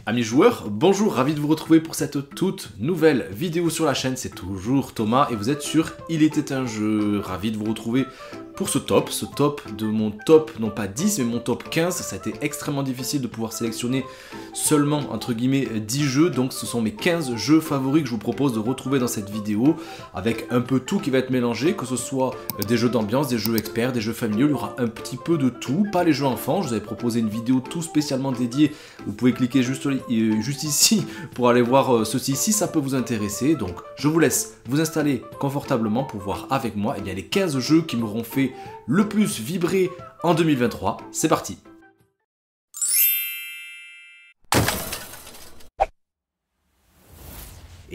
Amis joueurs, bonjour, ravi de vous retrouver pour cette toute nouvelle vidéo sur la chaîne, c'est toujours Thomas et vous êtes sur Il était un jeu, ravi de vous retrouver pour ce top de mon top, non pas 10 mais mon top 15, ça a été extrêmement difficile de pouvoir sélectionner seulement entre guillemets 10 jeux, donc ce sont mes 15 jeux favoris que je vous propose de retrouver dans cette vidéo, avec un peu tout qui va être mélangé, que ce soit des jeux d'ambiance, des jeux experts, des jeux familiaux, il y aura un petit peu de tout, pas les jeux enfants, je vous avais proposé une vidéo tout spécialement dédiée, vous pouvez cliquer juste ici pour aller voir ceci si ça peut vous intéresser. Donc je vous laisse vous installer confortablement pour voir avec moi les 15 jeux qui m'auront fait le plus vibrer en 2023. C'est parti.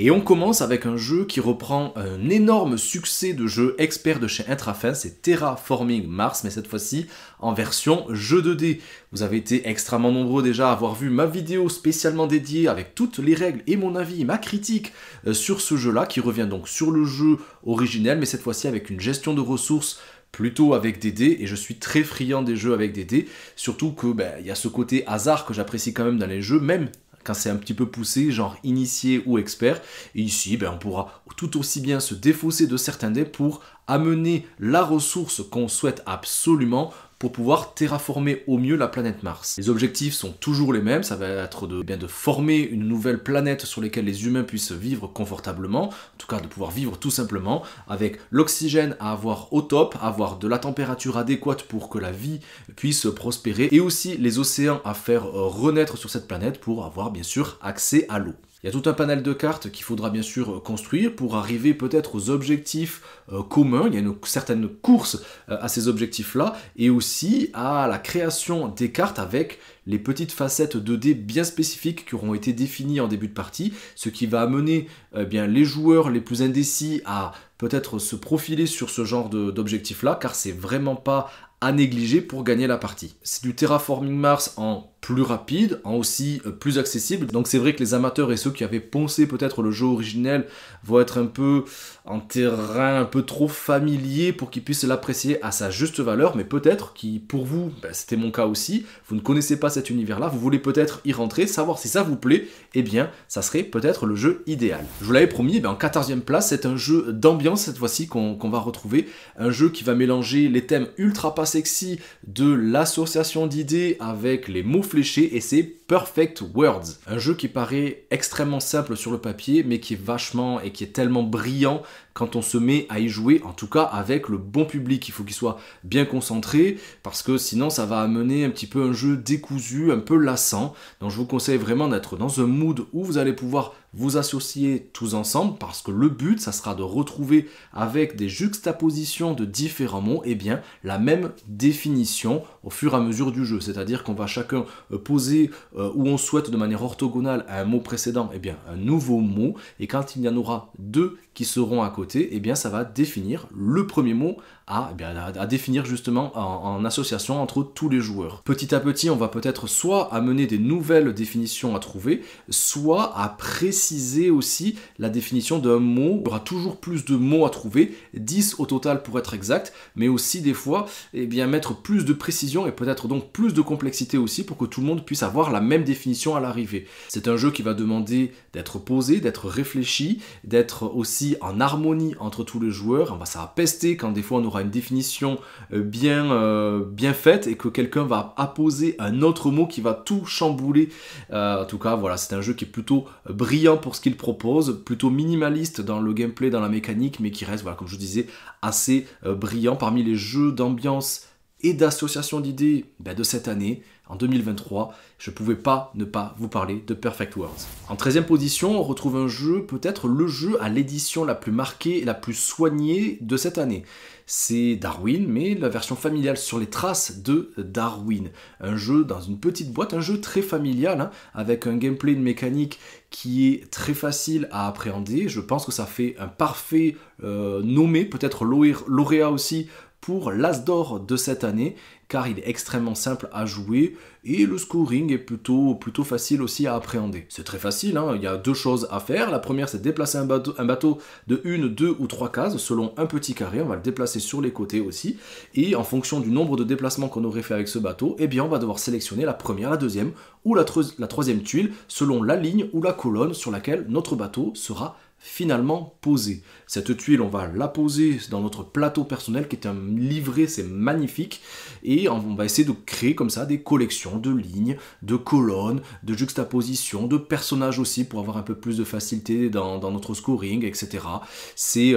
Et on commence avec un jeu qui reprend un énorme succès de jeu expert de chez Intrafin, c'est Terraforming Mars, mais cette fois-ci en version jeu 2D. Vous avez été extrêmement nombreux déjà à avoir vu ma vidéo spécialement dédiée avec toutes les règles et mon avis, ma critique sur ce jeu-là, qui revient donc sur le jeu originel, mais cette fois-ci avec une gestion de ressources plutôt avec des dés, et je suis très friand des jeux avec des dés, surtout que il y a ce côté hasard que j'apprécie quand même dans les jeux, même quand c'est un petit peu poussé, genre initié ou expert. Et ici, on pourra tout aussi bien se défausser de certains dés pour amener la ressource qu'on souhaite absolument pour pouvoir terraformer au mieux la planète Mars. Les objectifs sont toujours les mêmes, ça va être de former une nouvelle planète sur laquelle les humains puissent vivre confortablement, en tout cas de pouvoir vivre tout simplement, avec l'oxygène à avoir au top, avoir de la température adéquate pour que la vie puisse prospérer, et aussi les océans à faire renaître sur cette planète pour avoir bien sûr accès à l'eau. Il y a tout un panel de cartes qu'il faudra bien sûr construire pour arriver peut-être aux objectifs communs. Il y a une certaine course à ces objectifs-là et aussi à la création des cartes avec les petites facettes 2D bien spécifiques qui auront été définies en début de partie, ce qui va amener les joueurs les plus indécis à peut-être se profiler sur ce genre d'objectifs-là, car c'est vraiment pas à négliger pour gagner la partie. C'est du Terraforming Mars en plus rapide, en aussi plus accessible, donc c'est vrai que les amateurs et ceux qui avaient poncé peut-être le jeu originel vont être un peu en terrain un peu trop familier pour qu'ils puissent l'apprécier à sa juste valeur, mais peut-être qui pour vous, c'était mon cas aussi, vous ne connaissez pas cet univers là, vous voulez peut-être y rentrer, savoir si ça vous plaît, eh bien ça serait peut-être le jeu idéal. Je vous l'avais promis, en 14e place, c'est un jeu d'ambiance cette fois-ci qu'on va retrouver, un jeu qui va mélanger les thèmes ultra pas sexy de l'association d'idées avec les mots fléchés, et c'est Perfect Words. Un jeu qui paraît extrêmement simple sur le papier, mais qui est tellement brillant quand on se met à y jouer, en tout cas avec le bon public. Il faut qu'il soit bien concentré, parce que sinon ça va amener un petit peu un jeu décousu, un peu lassant. Donc je vous conseille vraiment d'être dans un mood où vous allez pouvoir vous associer tous ensemble, parce que le but, ça sera de retrouver avec des juxtapositions de différents mots, la même définition au fur et à mesure du jeu. C'est-à-dire qu'on va chacun poser où on souhaite de manière orthogonale à un mot précédent, un nouveau mot, et quand il y en aura deux qui seront à côté, ça va définir le premier mot à définir justement en association entre tous les joueurs. Petit à petit, on va peut-être soit amener des nouvelles définitions à trouver, soit à préciser aussi la définition d'un mot. Il y aura toujours plus de mots à trouver, 10 au total pour être exact, mais aussi des fois, mettre plus de précision et peut-être donc plus de complexité aussi pour que tout le monde puisse avoir la même définition à l'arrivée. C'est un jeu qui va demander d'être posé, d'être réfléchi, d'être aussi en harmonie entre tous les joueurs. Ça va pester quand des fois on aura une définition bien faite et que quelqu'un va apposer un autre mot qui va tout chambouler. En tout cas, voilà, c'est un jeu qui est plutôt brillant pour ce qu'il propose, plutôt minimaliste dans le gameplay, dans la mécanique, mais qui reste, comme je vous disais, assez brillant parmi les jeux d'ambiance et d'association d'idées de cette année, en 2023, je ne pouvais pas ne pas vous parler de Perfect Words. En 13e position, on retrouve un jeu, peut-être le jeu à l'édition la plus marquée et la plus soignée de cette année. C'est Darwin, mais la version familiale, sur les traces de Darwin. Un jeu dans une petite boîte, un jeu très familial, avec un gameplay, une mécanique qui est très facile à appréhender. Je pense que ça fait un parfait nommé, peut-être lauréat aussi, pour l'As d'or de cette année, car il est extrêmement simple à jouer et le scoring est plutôt facile aussi à appréhender. C'est très facile, hein, il y a 2 choses à faire. La première, c'est déplacer un bateau de 1, 2 ou 3 cases selon un petit carré. On va le déplacer sur les côtés aussi. Et en fonction du nombre de déplacements qu'on aurait fait avec ce bateau, eh bien, on va devoir sélectionner la première, la deuxième ou la troisième tuile selon la ligne ou la colonne sur laquelle notre bateau sera finalement posé. Cette tuile, on va la poser dans notre plateau personnel qui est un livret, c'est magnifique, et on va essayer de créer comme ça des collections de lignes, de colonnes, de juxtapositions, de personnages aussi pour avoir un peu plus de facilité dans notre scoring, etc. C'est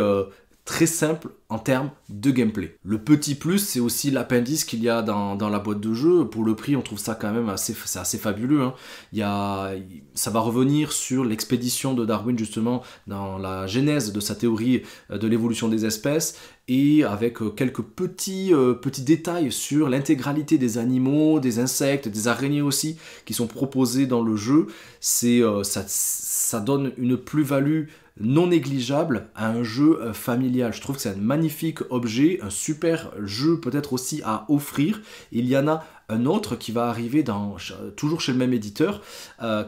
très simple en termes de gameplay. Le petit plus, c'est aussi l'appendice qu'il y a dans la boîte de jeu. Pour le prix, on trouve ça quand même assez fabuleux, hein. Ça va revenir sur l'expédition de Darwin, justement, dans la genèse de sa théorie de l'évolution des espèces, et avec quelques petits détails sur l'intégralité des animaux, des insectes, des araignées aussi, qui sont proposés dans le jeu. Ça donne une plus-value non négligeable à un jeu familial. Je trouve que c'est un magnifique objet, un super jeu peut-être aussi à offrir. Il y en a un autre qui va arriver toujours chez le même éditeur,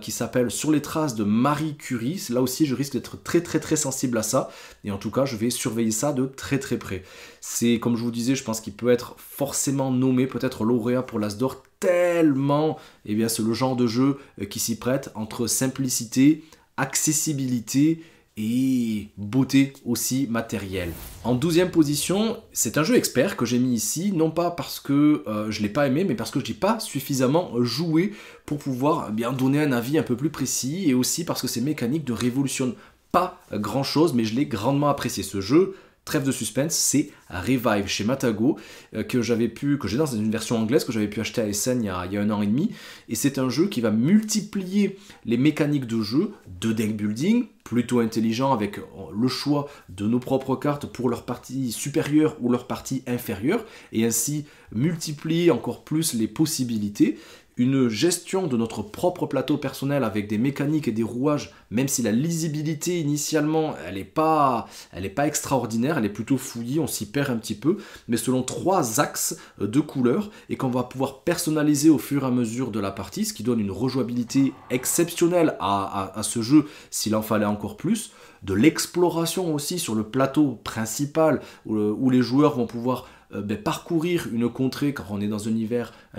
qui s'appelle Sur les traces de Marie Curie. Là aussi, je risque d'être très sensible à ça, et en tout cas, je vais surveiller ça de très près. C'est, comme je vous disais, je pense qu'il peut être forcément nommé, peut-être lauréat pour l'As d'Or, tellement, eh bien, c'est le genre de jeu qui s'y prête entre simplicité, accessibilité et beauté aussi matérielle. En 12e position, c'est un jeu expert que j'ai mis ici, non pas parce que je ne l'ai pas aimé, mais parce que je n'ai pas suffisamment joué pour pouvoir bien donner un avis un peu plus précis, et aussi parce que ces mécaniques ne révolutionnent pas grand chose, mais je l'ai grandement apprécié. Ce jeu, trêve de suspense, c'est Revive chez Matago, que j'ai dans une version anglaise que j'avais pu acheter à Essen il y a 1 an et demi, et c'est un jeu qui va multiplier les mécaniques de jeu, de deck building, plutôt intelligent, avec le choix de nos propres cartes pour leur partie supérieure ou leur partie inférieure, et ainsi multiplier encore plus les possibilités. Une gestion de notre propre plateau personnel avec des mécaniques et des rouages, même si la lisibilité initialement elle est pas extraordinaire, elle est plutôt fouillie, on s'y perd un petit peu, mais selon 3 axes de couleurs, et qu'on va pouvoir personnaliser au fur et à mesure de la partie, ce qui donne une rejouabilité exceptionnelle à ce jeu s'il en fallait encore plus. De l'exploration aussi sur le plateau principal où les joueurs vont pouvoir parcourir une contrée, car on est dans un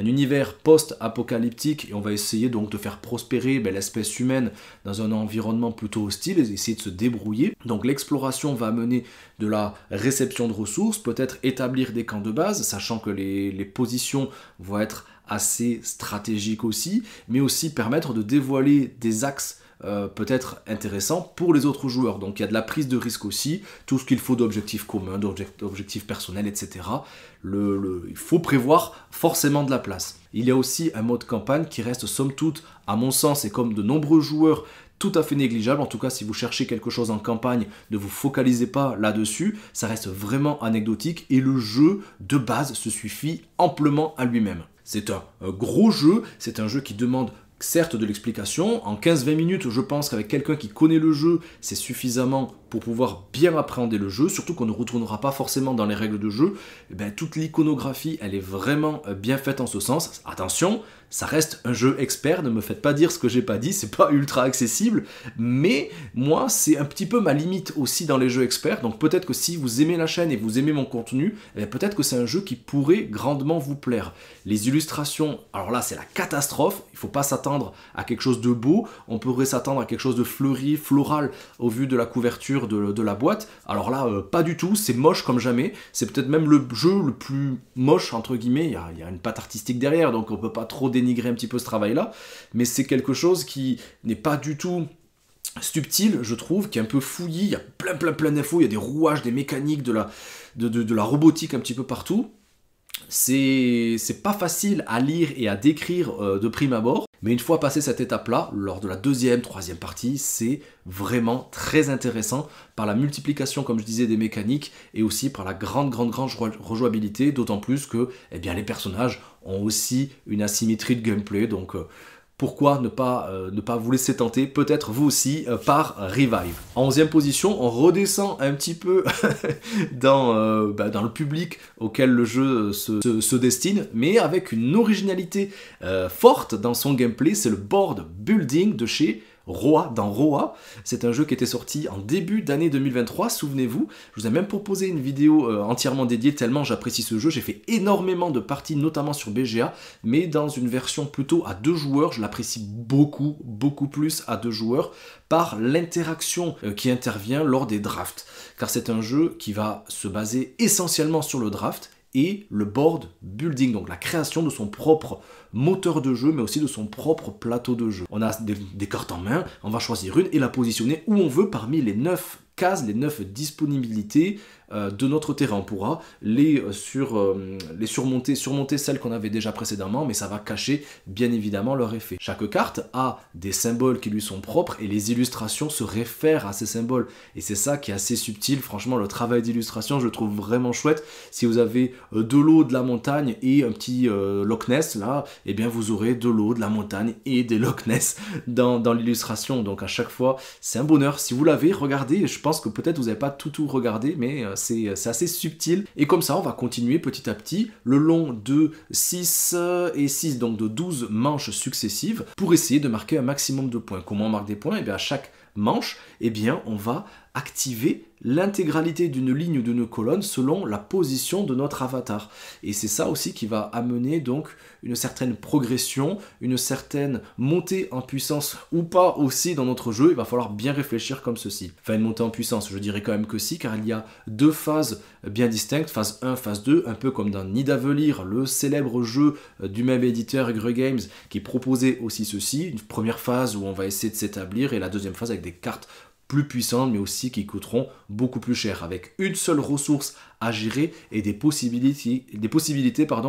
univers post-apocalyptique, et on va essayer donc de faire prospérer l'espèce humaine dans un environnement plutôt hostile et essayer de se débrouiller. Donc l'exploration va amener de la réception de ressources, peut-être établir des camps de base, sachant que les positions vont être assez stratégiques aussi, mais aussi permettre de dévoiler des axes peut-être intéressant pour les autres joueurs. Donc il y a de la prise de risque aussi, tout ce qu'il faut d'objectifs communs, d'objectifs personnels, etc. Il faut prévoir forcément de la place. Il y a aussi un mode campagne qui reste somme toute, à mon sens, et comme de nombreux joueurs, tout à fait négligeable. En tout cas, si vous cherchez quelque chose en campagne, ne vous focalisez pas là-dessus, ça reste vraiment anecdotique, et le jeu de base se suffit amplement à lui-même. C'est un gros jeu, c'est un jeu qui demande certes de l'explication. En 15-20 minutes, je pense qu'avec quelqu'un qui connaît le jeu, c'est suffisamment pour pouvoir bien appréhender le jeu, surtout qu'on ne retournera pas forcément dans les règles de jeu. Toute l'iconographie, elle est vraiment bien faite en ce sens. Attention, ça reste un jeu expert, ne me faites pas dire ce que j'ai pas dit, c'est pas ultra accessible, mais moi, c'est un petit peu ma limite aussi dans les jeux experts, donc peut-être que si vous aimez la chaîne et vous aimez mon contenu, peut-être que c'est un jeu qui pourrait grandement vous plaire. Les illustrations, alors là, c'est la catastrophe, il faut pas s'attendre à quelque chose de beau, on pourrait s'attendre à quelque chose de fleuri, floral, au vu de la couverture de la boîte. Alors là, pas du tout, c'est moche comme jamais, c'est peut-être même le jeu le plus moche, entre guillemets, il y a une patte artistique derrière, donc on peut pas trop dénigrer un petit peu ce travail-là, mais c'est quelque chose qui n'est pas du tout subtil, je trouve, qui est un peu fouillis, il y a plein d'infos, il y a des rouages, des mécaniques, de la robotique un petit peu partout. C'est pas facile à lire et à décrire de prime abord, mais une fois passé cette étape-là, lors de la 2e, 3e partie, c'est vraiment très intéressant par la multiplication, comme je disais, des mécaniques, et aussi par la grande rejouabilité, d'autant plus que les personnages ont aussi une asymétrie de gameplay, donc pourquoi ne pas vous laisser tenter, peut-être vous aussi, par Revive. En 11e position, on redescend un petit peu dans le public auquel le jeu se destine, mais avec une originalité forte dans son gameplay, c'est le board building de chez Roa, dans Roa. C'est un jeu qui était sorti en début d'année 2023, souvenez-vous. Je vous ai même proposé une vidéo entièrement dédiée tellement j'apprécie ce jeu. J'ai fait énormément de parties, notamment sur BGA, mais dans une version plutôt à 2 joueurs. Je l'apprécie beaucoup, beaucoup plus à 2 joueurs par l'interaction qui intervient lors des drafts. Car c'est un jeu qui va se baser essentiellement sur le draft et le board building, donc la création de son propre moteur de jeu, mais aussi de son propre plateau de jeu. On a des cartes en main, on va choisir une et la positionner où on veut parmi les 9 cases, les 9 disponibilités de notre terrain. On pourra les surmonter celles qu'on avait déjà précédemment, mais ça va cacher bien évidemment leur effet. Chaque carte a des symboles qui lui sont propres et les illustrations se réfèrent à ces symboles. Et c'est ça qui est assez subtil, franchement le travail d'illustration je le trouve vraiment chouette. Si vous avez de l'eau, de la montagne et un petit Loch Ness là, eh bien vous aurez de l'eau, de la montagne et des Loch Ness dans l'illustration. Donc à chaque fois c'est un bonheur. Si vous l'avez, regardez, je pense que peut-être vous n'avez pas tout regardé, mais c'est assez subtil. Et comme ça, on va continuer petit à petit le long de 6 et 6, donc de 12 manches successives, pour essayer de marquer un maximum de points. Comment on marque des points? Eh bien, à chaque manche, eh bien, on va activer l'intégralité d'une ligne ou d'une colonne selon la position de notre avatar. Et c'est ça aussi qui va amener donc une certaine progression, une certaine montée en puissance ou pas aussi dans notre jeu. Il va falloir bien réfléchir comme ceci. Enfin, une montée en puissance, je dirais quand même que si, car il y a 2 phases bien distinctes, phase 1, phase 2, un peu comme dans Nidavellir, le célèbre jeu du même éditeur Grey Games, qui proposait aussi ceci, une première phase où on va essayer de s'établir, et la deuxième phase avec des cartes plus puissantes, mais aussi qui coûteront beaucoup plus cher, avec une seule ressource à gérer et des possibilités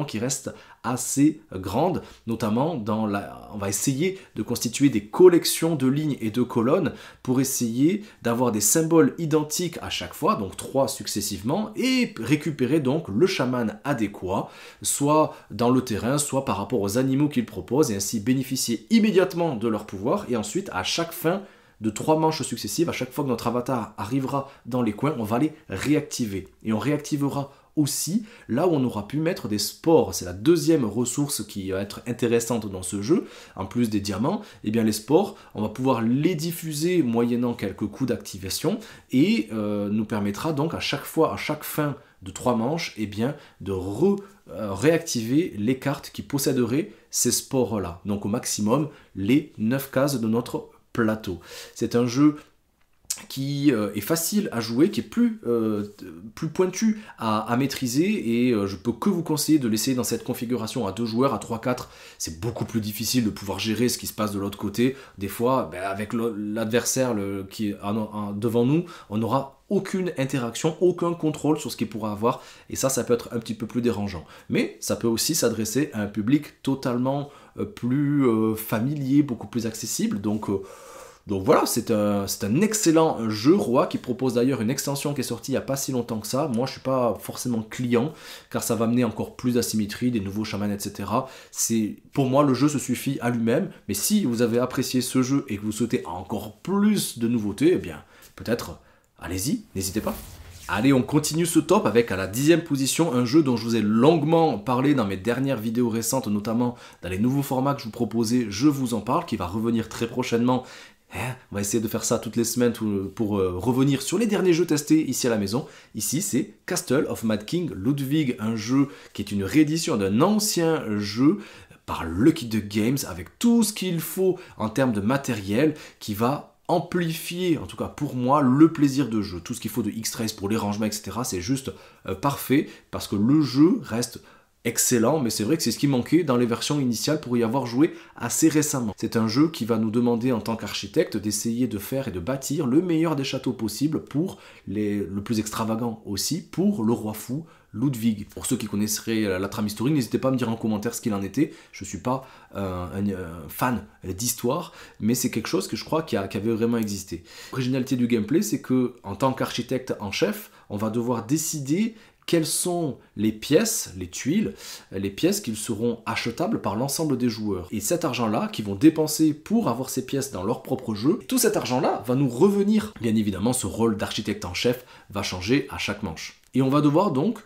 qui restent assez grandes, notamment on va essayer de constituer des collections de lignes et de colonnes pour essayer d'avoir des symboles identiques à chaque fois, donc 3 successivement, et récupérer donc le chaman adéquat, soit dans le terrain, soit par rapport aux animaux qu'il propose, et ainsi bénéficier immédiatement de leur pouvoir, et ensuite à chaque fin de 3 manches successives, à chaque fois que notre avatar arrivera dans les coins, on va les réactiver. Et on réactivera aussi là où on aura pu mettre des spores. C'est la deuxième ressource qui va être intéressante dans ce jeu. En plus des diamants, eh bien les spores, on va pouvoir les diffuser moyennant quelques coups d'activation et nous permettra donc à chaque fois, à chaque fin de 3 manches, eh bien de réactiver les cartes qui posséderaient ces spores-là. Donc au maximum, les 9 cases de notre plateau. C'est un jeu qui est facile à jouer, qui est plus pointu à maîtriser, et je peux que vous conseiller de l'essayer dans cette configuration à 2 joueurs, à 3-4, c'est beaucoup plus difficile de pouvoir gérer ce qui se passe de l'autre côté. Des fois, avec l'adversaire qui est devant nous, on n'aura aucune interaction, aucun contrôle sur ce qu'il pourra avoir, et ça peut être un petit peu plus dérangeant. Mais ça peut aussi s'adresser à un public totalement plus familier, beaucoup plus accessible, donc voilà, c'est un excellent jeu, Roa, qui propose d'ailleurs une extension qui est sortie il n'y a pas si longtemps que ça. Moi, je ne suis pas forcément client, car ça va amener encore plus d'asymétrie, des nouveaux chamans, etc. Pour moi, le jeu se suffit à lui-même, mais si vous avez apprécié ce jeu et que vous souhaitez encore plus de nouveautés, eh bien, peut-être, allez-y, n'hésitez pas. Allez, on continue ce top avec à la 10e position un jeu dont je vous ai longuement parlé dans mes dernières vidéos récentes, notamment dans les nouveaux formats que je vous proposais, je vous en parle, qui va revenir très prochainement. On va essayer de faire ça toutes les semaines pour revenir sur les derniers jeux testés ici à la maison. Ici, c'est Castle of Mad King Ludwig, un jeu qui est une réédition d'un ancien jeu par Lucky Duck Games, avec tout ce qu'il faut en termes de matériel qui va amplifier, en tout cas pour moi, le plaisir de jeu. Tout ce qu'il faut de X-Trace pour les rangements, etc. C'est juste parfait, parce que le jeu reste excellent, mais c'est vrai que c'est ce qui manquait dans les versions initiales pour y avoir joué assez récemment. C'est un jeu qui va nous demander en tant qu'architecte d'essayer de faire et de bâtir le meilleur des châteaux possibles pour le plus extravagant aussi, pour le roi fou Ludwig. Pour ceux qui connaisseraient la trame historique, n'hésitez pas à me dire en commentaire ce qu'il en était. Je ne suis pas un fan d'histoire, mais c'est quelque chose que je crois qui avait vraiment existé. L'originalité du gameplay, c'est que en tant qu'architecte en chef, on va devoir décider quelles sont les pièces, les tuiles, les pièces qui seront achetables par l'ensemble des joueurs. Et cet argent-là, qu'ils vont dépenser pour avoir ces pièces dans leur propre jeu, tout cet argent-là va nous revenir. Bien évidemment, ce rôle d'architecte en chef va changer à chaque manche. Et on va devoir donc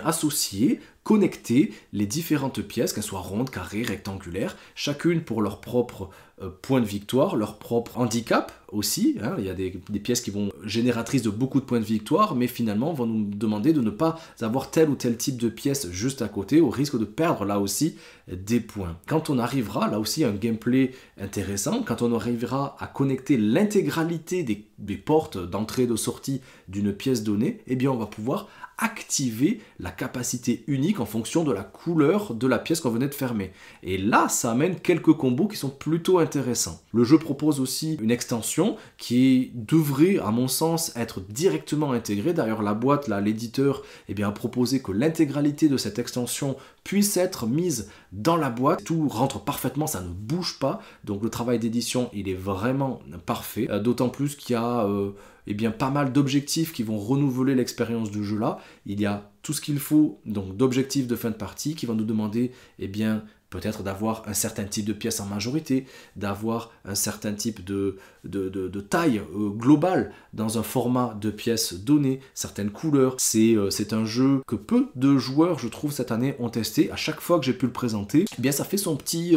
associer, connecter les différentes pièces, qu'elles soient rondes, carrées, rectangulaires, chacune pour leur propre point de victoire, leur propre handicap aussi. Hein. Il y a des pièces qui vont génératrices de beaucoup de points de victoire, mais finalement vont nous demander de ne pas avoir tel ou tel type de pièce juste à côté, au risque de perdre là aussi des points. Quand on arrivera, là aussi un gameplay intéressant, quand on arrivera à connecter l'intégralité des portes d'entrée et de sortie d'une pièce donnée, eh bien on va pouvoir activer la capacité unique en fonction de la couleur de la pièce qu'on venait de fermer. Et là, ça amène quelques combos qui sont plutôt intéressants. Le jeu propose aussi une extension qui devrait, à mon sens, être directement intégrée. D'ailleurs, la boîte, là, l'éditeur, a proposé que l'intégralité de cette extension puisse être mise dans la boîte. Tout rentre parfaitement, ça ne bouge pas. Donc le travail d'édition, il est vraiment parfait. D'autant plus qu'il y a pas mal d'objectifs qui vont renouveler l'expérience du jeu là. Il y a tout ce qu'il faut, donc d'objectifs de fin de partie qui vont nous demander peut-être d'avoir un certain type de pièce en majorité, d'avoir un certain type de taille globale dans un format de pièces donné, certaines couleurs. C'est un jeu que peu de joueurs, je trouve, cette année ont testé. À chaque fois que j'ai pu le présenter, ça fait son petit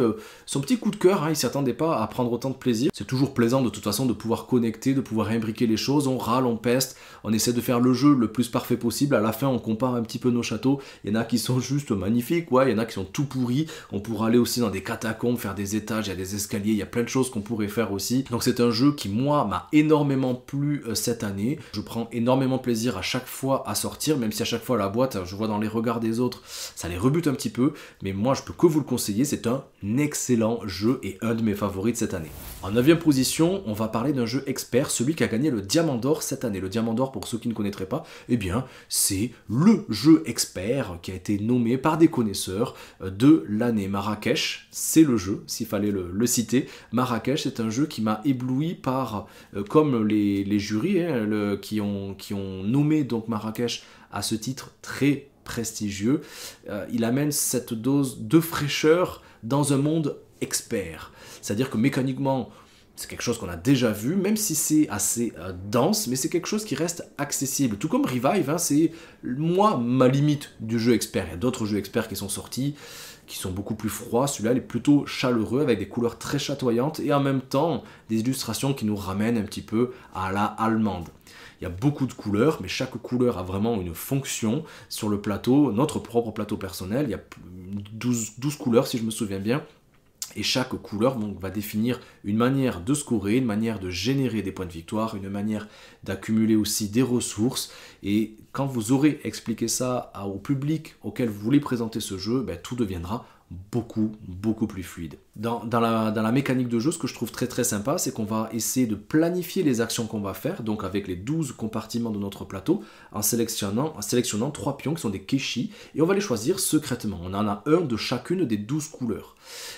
coup de cœur. Hein. Ils ne s'attendaient pas à prendre autant de plaisir. C'est toujours plaisant de toute façon de pouvoir connecter, de pouvoir imbriquer les choses. On râle, on peste, on essaie de faire le jeu le plus parfait possible. À la fin, on compare un petit peu nos châteaux. Il y en a qui sont juste magnifiques, il y en a qui sont tout pourris. On pourra aller aussi dans des catacombes, faire des étages, il y a des escaliers, il y a plein de choses qu'on pourrait faire aussi. Donc c'est un jeu qui, moi, m'a énormément plu cette année. Je prends énormément plaisir à chaque fois à sortir, même si à chaque fois la boîte, je vois dans les regards des autres, ça les rebute un petit peu. Mais moi, je peux que vous le conseiller, c'est un excellent jeu et un de mes favoris de cette année. En 9e position, on va parler d'un jeu expert, celui qui a gagné le Diamant d'Or cette année. Le Diamant d'Or, pour ceux qui ne connaîtraient pas, c'est le jeu expert qui a été nommé par des connaisseurs de l'année. Marrakech, c'est le jeu, s'il fallait le citer. Marrakech, c'est un jeu qui m'a ébloui par, comme les jurys qui ont nommé donc Marrakech à ce titre très prestigieux, il amène cette dose de fraîcheur dans un monde expert. C'est-à-dire que mécaniquement, c'est quelque chose qu'on a déjà vu, même si c'est assez dense, mais c'est quelque chose qui reste accessible. Tout comme Revive, c'est ma limite du jeu expert. Il y a d'autres jeux experts qui sont sortis, qui sont beaucoup plus froids. Celui-là, il est plutôt chaleureux, avec des couleurs très chatoyantes, et en même temps, des illustrations qui nous ramènent un petit peu à la allemande. Il y a beaucoup de couleurs, mais chaque couleur a vraiment une fonction sur le plateau, notre propre plateau personnel. Il y a 12 couleurs, si je me souviens bien. Et chaque couleur va définir une manière de scorer, une manière de générer des points de victoire, une manière d'accumuler aussi des ressources. Et quand vous aurez expliqué ça au public auquel vous voulez présenter ce jeu, tout deviendra beaucoup plus fluide. Dans la mécanique de jeu, ce que je trouve très très sympa, c'est qu'on va essayer de planifier les actions qu'on va faire, donc avec les 12 compartiments de notre plateau, en sélectionnant 3 pions qui sont des keshi, et on va les choisir secrètement. On en a un de chacune des 12 couleurs.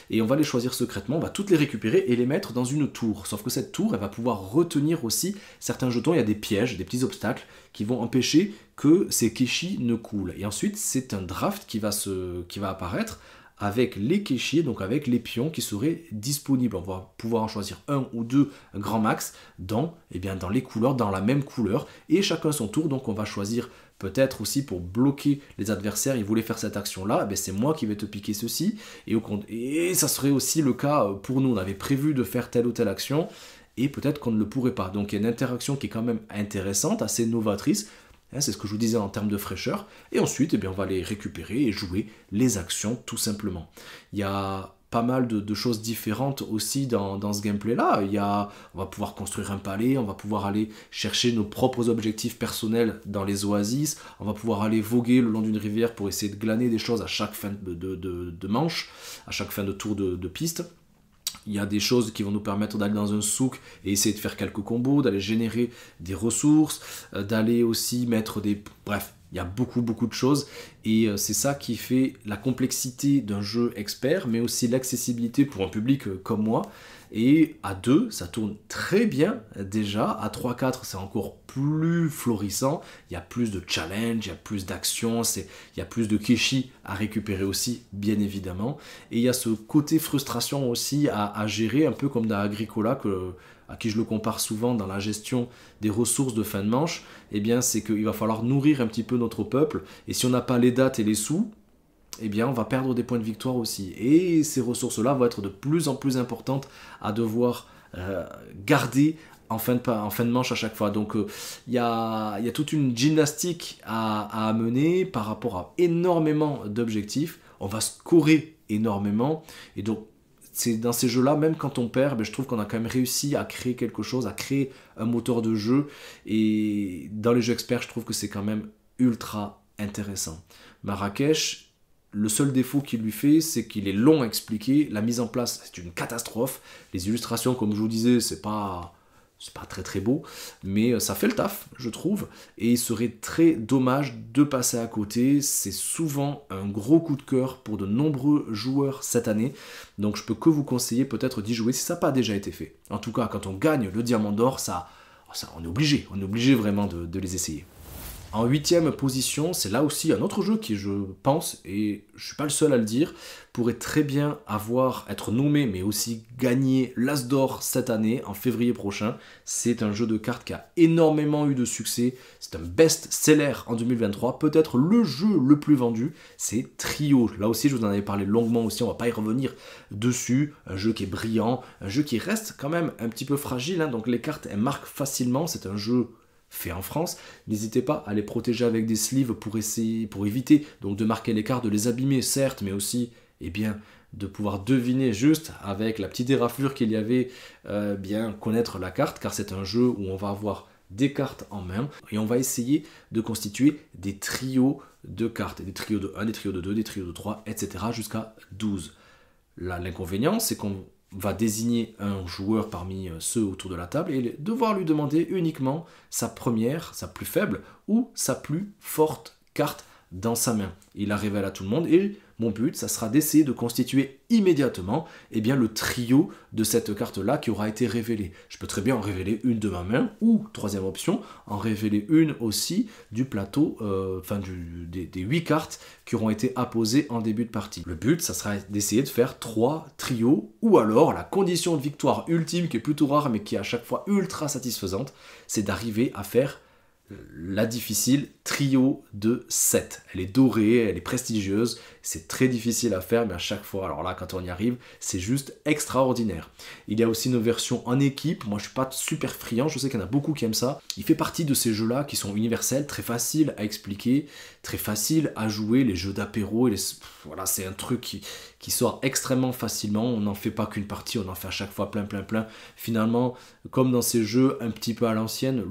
Et on va les choisir secrètement, on va toutes les récupérer et les mettre dans une tour. Sauf que cette tour, elle va pouvoir retenir aussi certains jetons. Il y a des pièges, des petits obstacles qui vont empêcher que ces keshi ne coulent. Et ensuite, c'est un draft qui va apparaître avec les kéchis, donc avec les pions qui seraient disponibles. On va pouvoir en choisir un ou deux grand max dans les couleurs, dans la même couleur, et chacun son tour. Donc on va choisir peut-être aussi pour bloquer les adversaires. Ils voulaient faire cette action-là, c'est moi qui vais te piquer ceci, et ça serait aussi le cas pour nous. On avait prévu de faire telle ou telle action, et peut-être qu'on ne le pourrait pas. Donc il y a une interaction qui est quand même intéressante, assez novatrice. C'est ce que je vous disais en termes de fraîcheur. Et ensuite, on va les récupérer et jouer les actions tout simplement. Il y a pas mal de choses différentes aussi dans ce gameplay-là. On va pouvoir construire un palais, on va pouvoir aller chercher nos propres objectifs personnels dans les oasis, on va pouvoir aller voguer le long d'une rivière pour essayer de glaner des choses à chaque fin de manche, à chaque fin de tour de piste. Il y a des choses qui vont nous permettre d'aller dans un souk et essayer de faire quelques combos, d'aller générer des ressources, d'aller aussi mettre des... Bref, il y a beaucoup de choses et c'est ça qui fait la complexité d'un jeu expert, mais aussi l'accessibilité pour un public comme moi. Et à 2, ça tourne très bien déjà. À 3-4, c'est encore plus florissant. Il y a plus de challenge, il y a plus d'action, il y a plus de keshi à récupérer aussi, bien évidemment. Et il y a ce côté frustration aussi à gérer, un peu comme dans Agricola, à qui je le compare souvent dans la gestion des ressources de fin de manche. Eh bien, c'est qu'il va falloir nourrir un petit peu notre peuple. Et si on n'a pas les dates et les sous, eh bien, on va perdre des points de victoire aussi. Et ces ressources-là vont être de plus en plus importantes à devoir garder en fin de manche à chaque fois. Donc, il y a toute une gymnastique à mener par rapport à énormément d'objectifs. On va scorer énormément. Et donc, c'est dans ces jeux-là, même quand on perd, je trouve qu'on a quand même réussi à créer quelque chose, à créer un moteur de jeu. Et dans les jeux experts, je trouve que c'est quand même ultra intéressant. Marrakech, le seul défaut qu'il lui fait, c'est qu'il est long à expliquer. La mise en place, c'est une catastrophe. Les illustrations, comme je vous disais, c'est pas très très beau, mais ça fait le taf, je trouve. Et il serait très dommage de passer à côté. C'est souvent un gros coup de cœur pour de nombreux joueurs cette année. Donc je peux que vous conseiller peut-être d'y jouer si ça n'a pas déjà été fait. En tout cas, quand on gagne le diamant d'or, on est obligé vraiment de les essayer. En 8e position, c'est là aussi un autre jeu qui, je pense, et je ne suis pas le seul à le dire, pourrait très bien être nommé, mais aussi gagner l'As d'or cette année, en février prochain. C'est un jeu de cartes qui a énormément eu de succès. C'est un best-seller en 2023, peut-être le jeu le plus vendu. C'est Trio. Là aussi, je vous en avais parlé longuement aussi, on ne va pas y revenir dessus. Un jeu qui est brillant, un jeu qui reste quand même un petit peu fragile, hein, donc les cartes, elles marquent facilement. C'est un jeu fait en France, n'hésitez pas à les protéger avec des sleeves pour éviter donc de marquer les cartes, de les abîmer certes, mais aussi de pouvoir deviner juste avec la petite éraflure qu'il y avait, bien connaître la carte, car c'est un jeu où on va avoir des cartes en main et on va essayer de constituer des trios de cartes, des trios de 1, des trios de 2, des trios de 3, etc. jusqu'à 12. Là, l'inconvénient, c'est qu'on va désigner un joueur parmi ceux autour de la table et devoir lui demander uniquement sa première, sa plus faible ou sa plus forte carte dans sa main. Il la révèle à tout le monde et mon but, ça sera d'essayer de constituer immédiatement le trio de cette carte-là qui aura été révélée. Je peux très bien en révéler une de ma main ou, troisième option, en révéler une aussi du plateau, des 8 cartes qui auront été apposées en début de partie. Le but, ça sera d'essayer de faire 3 trios ou alors la condition de victoire ultime qui est plutôt rare mais qui est à chaque fois ultra satisfaisante, c'est d'arriver à faire la difficile trio de 7. Elle est dorée, elle est prestigieuse, c'est très difficile à faire, mais à chaque fois, alors là, quand on y arrive, c'est juste extraordinaire. Il y a aussi une version en équipe, moi je suis pas super friand, je sais qu'il y en a beaucoup qui aiment ça. Il fait partie de ces jeux-là qui sont universels, très faciles à expliquer, très faciles à jouer, les jeux d'apéro, voilà, c'est un truc qui sort extrêmement facilement, on n'en fait pas qu'une partie, on en fait à chaque fois plein. Finalement, comme dans ces jeux un petit peu à l'ancienne,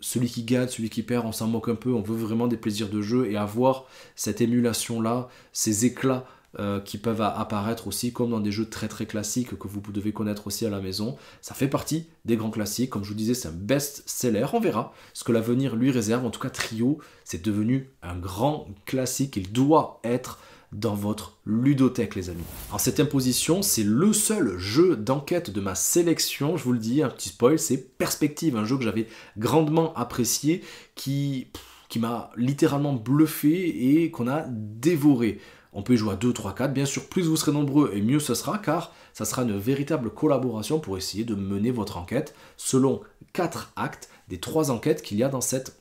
celui qui gagne, celui qui perd, on s'en moque un peu, on veut vraiment des plaisirs de jeu et avoir cette émulation-là, ces éclats qui peuvent apparaître aussi comme dans des jeux très très classiques que vous devez connaître aussi à la maison. Ça fait partie des grands classiques, comme je vous disais, c'est un best-seller, on verra ce que l'avenir lui réserve. En tout cas, Trio, c'est devenu un grand classique, il doit être dans votre ludothèque, les amis. En cette imposition, c'est le seul jeu d'enquête de ma sélection, je vous le dis, un petit spoil, c'est Perspective, un jeu que j'avais grandement apprécié, qui m'a littéralement bluffé et qu'on a dévoré. On peut y jouer à 2, 3, 4, bien sûr, plus vous serez nombreux et mieux ce sera, car ça sera une véritable collaboration pour essayer de mener votre enquête selon 4 actes des 3 enquêtes qu'il y a dans cette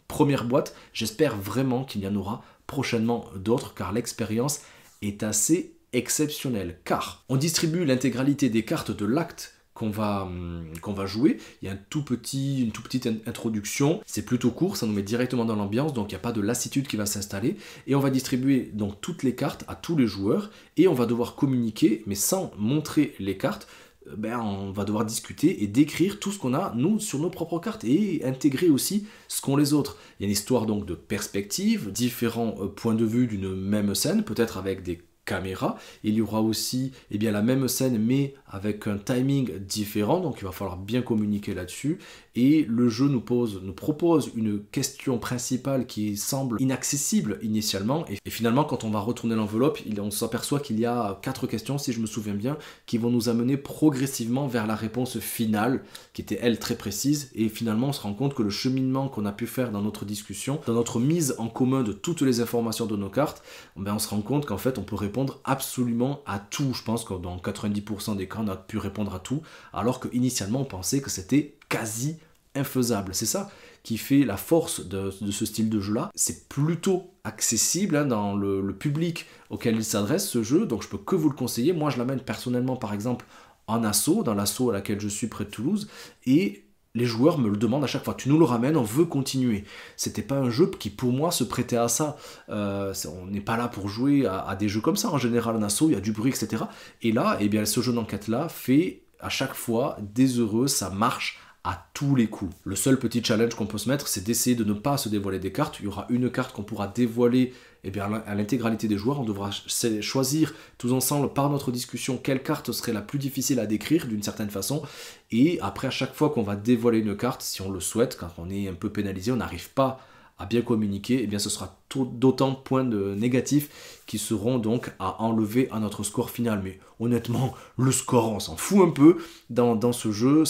première boîte. J'espère vraiment qu'il y en aura prochainement d'autres, car l'expérience est assez exceptionnelle. Car on distribue l'intégralité des cartes de l'acte qu'on va jouer. Il y a une toute petite introduction, c'est plutôt court, ça nous met directement dans l'ambiance, donc il n'y a pas de lassitude qui va s'installer, et on va distribuer donc toutes les cartes à tous les joueurs, et on va devoir communiquer, mais sans montrer les cartes. On va devoir discuter et décrire tout ce qu'on a, nous, sur nos propres cartes, et intégrer aussi ce qu'ont les autres. Il y a une histoire donc de perspective, différents points de vue d'une même scène, peut-être avec des caméra. Il y aura aussi eh bien, la même scène mais avec un timing différent, donc il va falloir bien communiquer là-dessus. Et le jeu nous propose une question principale qui semble inaccessible initialement, et finalement quand on va retourner l'enveloppe, on s'aperçoit qu'il y a 4 questions, si je me souviens bien, qui vont nous amener progressivement vers la réponse finale, qui était elle très précise, et finalement on se rend compte que le cheminement qu'on a pu faire dans notre discussion, dans notre mise en commun de toutes les informations de nos cartes, ben on se rend compte qu'en fait on peut répondre absolument à tout. Je pense que dans 90% des cas on a pu répondre à tout, alors qu'initialement on pensait que c'était quasi infaisable. C'est ça qui fait la force de ce style de jeu là. C'est plutôt accessible hein, dans le public auquel il s'adresse ce jeu, donc je peux que vous le conseiller. Moi je l'amène personnellement par exemple en asso, dans l'asso à laquelle je suis près de Toulouse, et les joueurs me le demandent à chaque fois, tu nous le ramènes, on veut continuer. C'était pas un jeu qui pour moi se prêtait à ça. On n'est pas là pour jouer à des jeux comme ça en général en asso, il y a du bruit etc. Et là, eh bien, ce jeu d'enquête là fait à chaque fois des heureux, ça marche à tous les coups. Le seul petit challenge qu'on peut se mettre, c'est d'essayer de ne pas se dévoiler des cartes. Il y aura une carte qu'on pourra dévoiler eh bien, à l'intégralité des joueurs. On devra choisir tous ensemble par notre discussion quelle carte serait la plus difficile à décrire d'une certaine façon. Et après, à chaque fois qu'on va dévoiler une carte, si on le souhaite, quand on est un peu pénalisé, on n'arrive pas à bien communiquer, eh bien ce sera d'autant de points négatifs qui seront donc à enlever à notre score final. Mais honnêtement, le score, on s'en fout un peu dans ce jeu.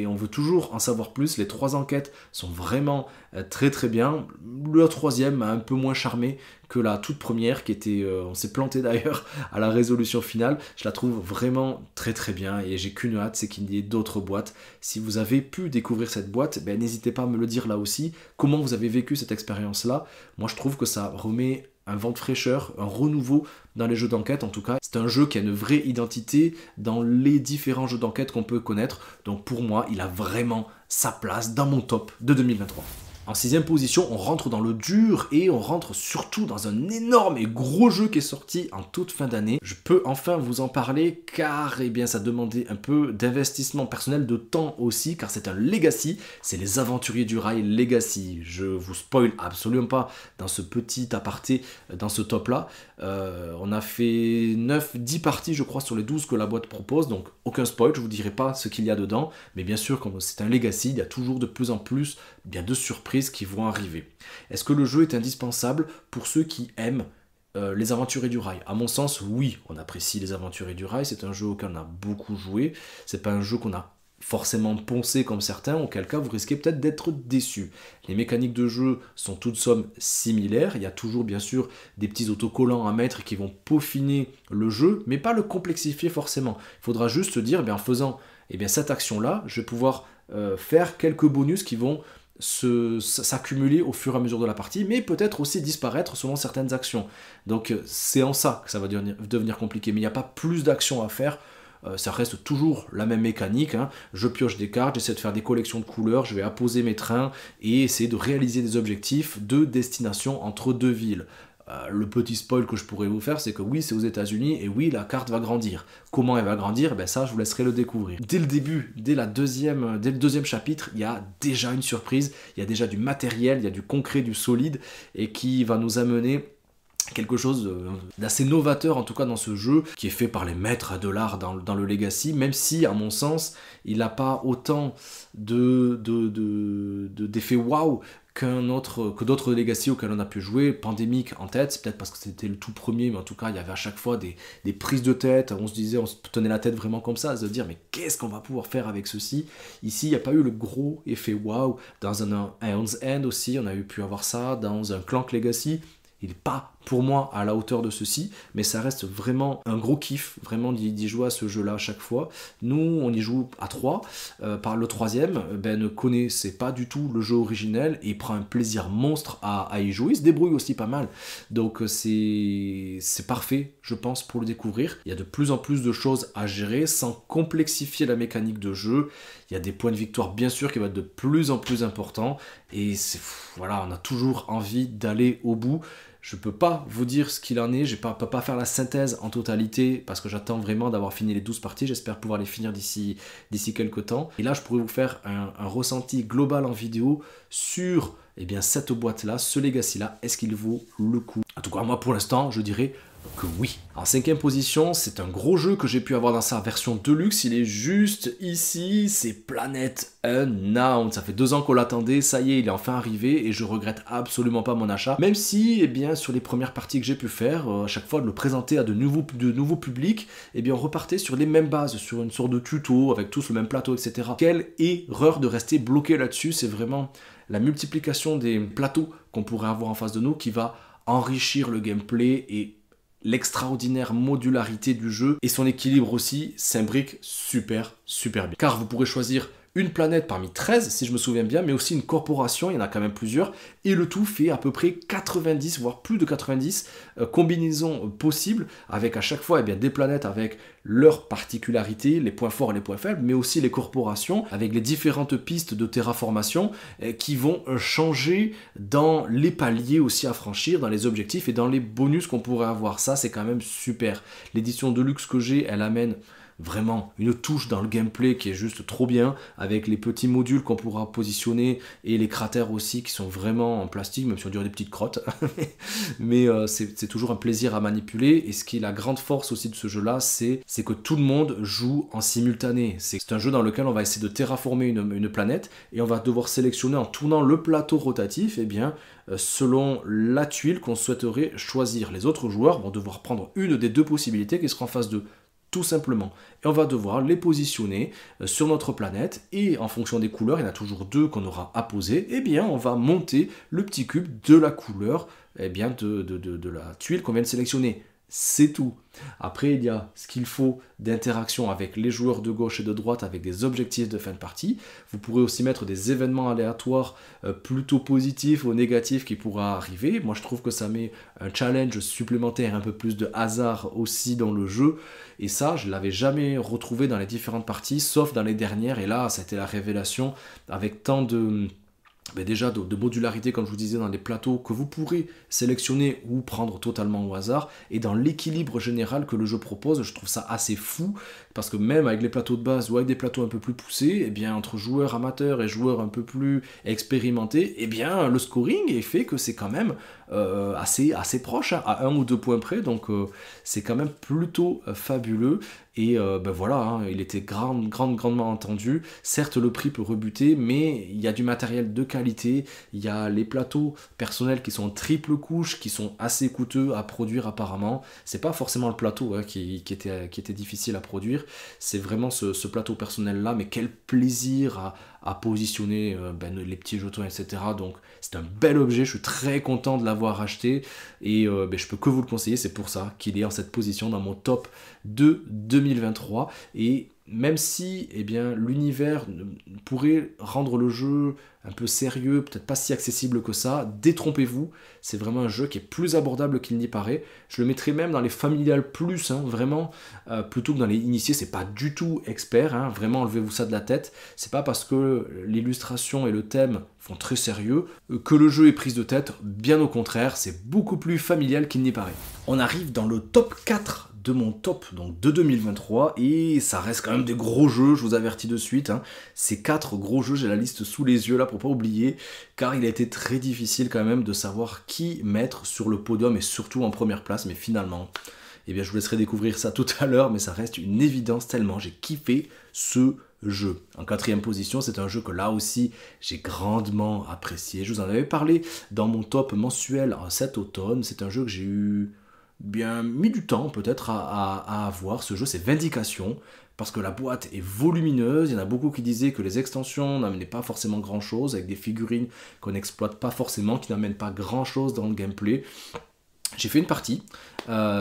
On veut toujours en savoir plus. Les 3 enquêtes sont vraiment très très bien. Le 3e m'a un peu moins charmé que la toute première qui était, on s'est planté d'ailleurs à la résolution finale. Je la trouve vraiment très très bien et j'ai qu'une hâte, c'est qu'il y ait d'autres boîtes. Si vous avez pu découvrir cette boîte, ben, n'hésitez pas à me le dire là aussi. Comment vous avez vécu cette expérience-là? Moi je trouve que ça remet un vent de fraîcheur, un renouveau dans les jeux d'enquête. En tout cas, c'est un jeu qui a une vraie identité dans les différents jeux d'enquête qu'on peut connaître. Donc pour moi, il a vraiment sa place dans mon top de 2023. En 6e position, on rentre dans le dur et on rentre surtout dans un énorme et gros jeu qui est sorti en toute fin d'année. Je peux enfin vous en parler car eh bien, ça demandait un peu d'investissement personnel, de temps aussi, car c'est un Legacy, c'est les Aventuriers du Rail Legacy. Je vous spoil absolument pas dans ce petit aparté, dans ce top là. On a fait 9-10 parties je crois sur les 12 que la boîte propose, donc aucun spoil, je vous dirai pas ce qu'il y a dedans, mais bien sûr comme c'est un Legacy, il y a toujours de plus en plus bien de surprises qui vont arriver. Est-ce que le jeu est indispensable pour ceux qui aiment les Aventuriers du Rail? À mon sens, oui, on apprécie les Aventuriers du Rail, c'est un jeu auquel on a beaucoup joué, c'est pas un jeu qu'on a forcément poncé comme certains, auquel cas vous risquez peut-être d'être déçu. Les mécaniques de jeu sont toutes sommes similaires, il y a toujours bien sûr des petits autocollants à mettre qui vont peaufiner le jeu, mais pas le complexifier forcément. Il faudra juste se dire, en faisant cette action-là, je vais pouvoir faire quelques bonus qui vont s'accumuler au fur et à mesure de la partie, mais peut-être aussi disparaître selon certaines actions. Donc c'est en ça que ça va devenir compliqué, mais il n'y a pas plus d'actions à faire. Ça reste toujours la même mécanique, hein. Je pioche des cartes, j'essaie de faire des collections de couleurs, je vais apposer mes trains et essayer de réaliser des objectifs de destination entre 2 villes. Le petit spoil que je pourrais vous faire, c'est que oui, c'est aux États-Unis et oui, la carte va grandir. Comment elle va grandir? Ça, je vous laisserai le découvrir. Dès le début, dès le deuxième chapitre, il y a déjà une surprise, il y a déjà du matériel, il y a du concret, du solide, et qui va nous amener quelque chose d'assez novateur en tout cas dans ce jeu, qui est fait par les maîtres de l'art dans le Legacy, même si à mon sens il n'a pas autant d'effets waouh que d'autres Legacy auxquels on a pu jouer. Pandémique en tête, c'est peut-être parce que c'était le tout premier, mais en tout cas il y avait à chaque fois des prises de tête, on se tenait la tête vraiment comme ça, à se dire mais qu'est-ce qu'on va pouvoir faire avec ceci. Ici il n'y a pas eu le gros effet waouh. Dans un Aeon's End aussi on a pu avoir ça, dans un Clank Legacy. Il n'est pas pour moi à la hauteur de ceci, mais ça reste vraiment un gros kiff, vraiment d'y jouer à ce jeu-là à chaque fois. Nous, on y joue à 3, par le 3e, ne connaissait pas du tout le jeu originel et il prend un plaisir monstre à y jouer. Il se débrouille aussi pas mal, donc c'est parfait, je pense, pour le découvrir. Il y a de plus en plus de choses à gérer sans complexifier la mécanique de jeu. Il y a des points de victoire bien sûr qui vont être de plus en plus importants et voilà, on a toujours envie d'aller au bout. Je peux pas vous dire ce qu'il en est, je peux pas faire la synthèse en totalité parce que j'attends vraiment d'avoir fini les 12 parties, j'espère pouvoir les finir d'ici quelques temps. Et là je pourrais vous faire un ressenti global en vidéo sur cette boîte là, ce Legacy là, est-ce qu'il vaut le coup? En tout cas moi pour l'instant je dirais que oui. En 5e position, c'est un gros jeu que j'ai pu avoir dans sa version Deluxe, il est juste ici, c'est Planet Unknown. Ça fait 2 ans qu'on l'attendait, ça y est, il est enfin arrivé et je regrette absolument pas mon achat. Même si, eh bien, sur les premières parties que j'ai pu faire, à chaque fois de le présenter à de nouveaux publics, eh bien, on repartait sur les mêmes bases, sur une sorte de tuto, avec tous le même plateau, etc. Quelle erreur de rester bloqué là-dessus, c'est vraiment la multiplication des plateaux qu'on pourrait avoir en face de nous qui va enrichir le gameplay et l'extraordinaire modularité du jeu et son équilibre aussi s'imbrique super bien. Car vous pourrez choisir une planète parmi 13, si je me souviens bien, mais aussi une corporation, il y en a quand même plusieurs, et le tout fait à peu près 90, voire plus de 90 combinaisons possibles, avec à chaque fois eh bien, des planètes avec leurs particularités, les points forts et les points faibles, mais aussi les corporations, avec les différentes pistes de terraformation qui vont changer dans les paliers aussi à franchir, dans les objectifs et dans les bonus qu'on pourrait avoir. Ça, c'est quand même super. L'édition de luxe que j'ai, elle amène vraiment une touche dans le gameplay qui est juste trop bien, avec les petits modules qu'on pourra positionner et les cratères aussi qui sont vraiment en plastique, même si on dirait des petites crottes. Mais c'est toujours un plaisir à manipuler. Et ce qui est la grande force aussi de ce jeu-là, c'est que tout le monde joue en simultané. C'est un jeu dans lequel on va essayer de terraformer une planète et on va devoir sélectionner en tournant le plateau rotatif, eh bien, selon la tuile qu'on souhaiterait choisir. Les autres joueurs vont devoir prendre une des 2 possibilités qui sera en face d'eux. Tout simplement. Et on va devoir les positionner sur notre planète et en fonction des couleurs, il y en a toujours 2 qu'on aura à poser, et bien on va monter le petit cube de la couleur eh bien, de la tuile qu'on vient de sélectionner. C'est tout. Après, il y a ce qu'il faut d'interaction avec les joueurs de gauche et de droite avec des objectifs de fin de partie. Vous pourrez aussi mettre des événements aléatoires plutôt positifs ou négatifs qui pourraient arriver. Moi, je trouve que ça met un challenge supplémentaire, un peu plus de hasard aussi dans le jeu. Et ça, je ne l'avais jamais retrouvé dans les différentes parties, sauf dans les dernières. Et là, ça a été la révélation avec tant de... déjà de modularité, comme je vous disais, dans les plateaux que vous pourrez sélectionner ou prendre totalement au hasard, et dans l'équilibre général que le jeu propose, je trouve ça assez fou, parce que même avec les plateaux de base ou avec des plateaux un peu plus poussés, eh bien, entre joueurs amateurs et joueurs un peu plus expérimentés, eh bien, le scoring est fait que c'est quand même assez proche, hein, à 1 ou 2 points près, donc c'est quand même plutôt fabuleux. Et voilà, hein, il était grandement entendu. Certes, le prix peut rebuter, mais il y a du matériel de qualité. Il y a les plateaux personnels qui sont en triple couche, qui sont assez coûteux à produire apparemment. C'est pas forcément le plateau hein, qui était difficile à produire. C'est vraiment ce plateau personnel-là. Mais quel plaisir à positionner les petits jetons, etc. Donc c'est un bel objet. Je suis très content de l'avoir acheté. Et je peux que vous le conseiller. C'est pour ça qu'il est en cette position dans mon top de 2023, et même si eh bien, l'univers pourrait rendre le jeu un peu sérieux, peut-être pas si accessible que ça, détrompez-vous, c'est vraiment un jeu qui est plus abordable qu'il n'y paraît. Je le mettrais même dans les familiales plus, hein, vraiment, plutôt que dans les initiés. C'est pas du tout expert, hein, vraiment enlevez-vous ça de la tête. C'est pas parce que l'illustration et le thème font très sérieux que le jeu est prise de tête, bien au contraire, c'est beaucoup plus familial qu'il n'y paraît. On arrive dans le top 4 de mon top donc de 2023, et ça reste quand même des gros jeux, je vous avertis de suite, hein. Ces 4 gros jeux, j'ai la liste sous les yeux là pour pas oublier, car il a été très difficile quand même de savoir qui mettre sur le podium et surtout en première place, mais finalement, eh bien je vous laisserai découvrir ça tout à l'heure, mais ça reste une évidence tellement j'ai kiffé ce jeu. En 4e position, c'est un jeu que là aussi j'ai grandement apprécié. Je vous en avais parlé dans mon top mensuel cet automne. C'est un jeu que j'ai eu bien mis du temps peut-être à avoir. Ce jeu, c'est Vindication, parce que la boîte est volumineuse. Il y en a beaucoup qui disaient que les extensions n'amenaient pas forcément grand chose, avec des figurines qu'on n'exploite pas forcément, qui n'amènent pas grand chose dans le gameplay. J'ai fait une partie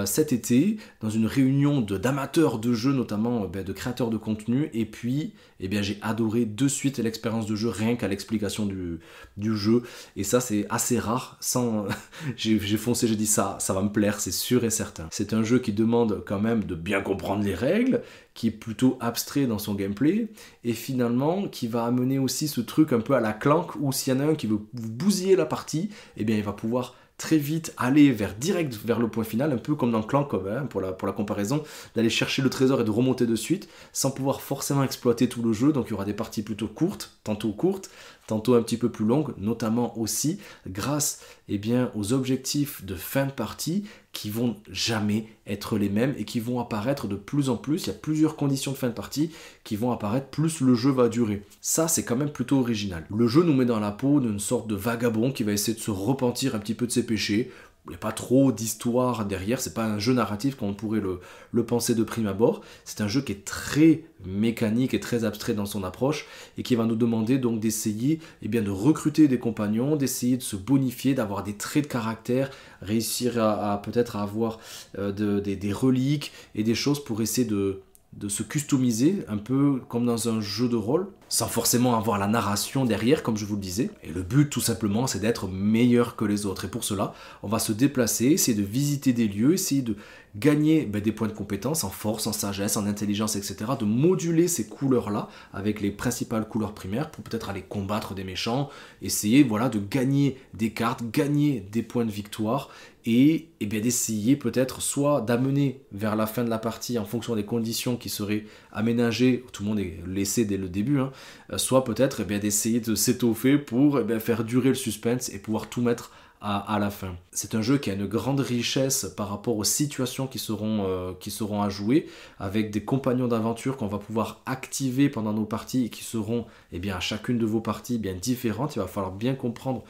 cet été dans une réunion d'amateurs de jeux, notamment de créateurs de contenu, et puis j'ai adoré de suite l'expérience de jeu rien qu'à l'explication du jeu, et ça c'est assez rare. J'ai foncé, j'ai dit ça va me plaire, c'est sûr et certain. C'est un jeu qui demande quand même de bien comprendre les règles, qui est plutôt abstrait dans son gameplay, et finalement qui va amener aussi ce truc un peu à la Clank, où s'il y en a un qui veut vous bousiller la partie, il va pouvoir très vite aller direct vers le point final, un peu comme dans Clank, hein, pour la comparaison, d'aller chercher le trésor et de remonter de suite, sans pouvoir forcément exploiter tout le jeu. Donc il y aura des parties plutôt courtes, tantôt un petit peu plus longues, notamment aussi grâce aux objectifs de fin de partie qui vont jamais être les mêmes et qui vont apparaître de plus en plus. Il y a plusieurs conditions de fin de partie qui vont apparaître plus le jeu va durer. Ça, c'est quand même plutôt original. Le jeu nous met dans la peau d'une sorte de vagabond qui va essayer de se repentir un petit peu de ses péchés. Il n'y a pas trop d'histoire derrière, c'est pas un jeu narratif comme on pourrait le penser de prime abord. C'est un jeu qui est très mécanique et très abstrait dans son approche et qui va nous demander donc d'essayer de recruter des compagnons, d'essayer de se bonifier, d'avoir des traits de caractère, réussir à peut-être avoir des reliques et des choses pour essayer de se customiser un peu comme dans un jeu de rôle, sans forcément avoir la narration derrière, comme je vous le disais. Et le but, tout simplement, c'est d'être meilleur que les autres. Et pour cela, on va se déplacer, essayer de visiter des lieux, essayer de gagner des points de compétence en force, en sagesse, en intelligence, etc. De moduler ces couleurs-là avec les principales couleurs primaires pour peut-être aller combattre des méchants, essayer de gagner des cartes, gagner des points de victoire et d'essayer peut-être soit d'amener vers la fin de la partie en fonction des conditions qui seraient aménagées, tout le monde est laissé dès le début, soit peut-être d'essayer de s'étoffer pour faire durer le suspense et pouvoir tout mettre à la fin. C'est un jeu qui a une grande richesse par rapport aux situations qui seront à jouer, avec des compagnons d'aventure qu'on va pouvoir activer pendant nos parties et qui seront à chacune de vos parties différentes. Il va falloir bien comprendre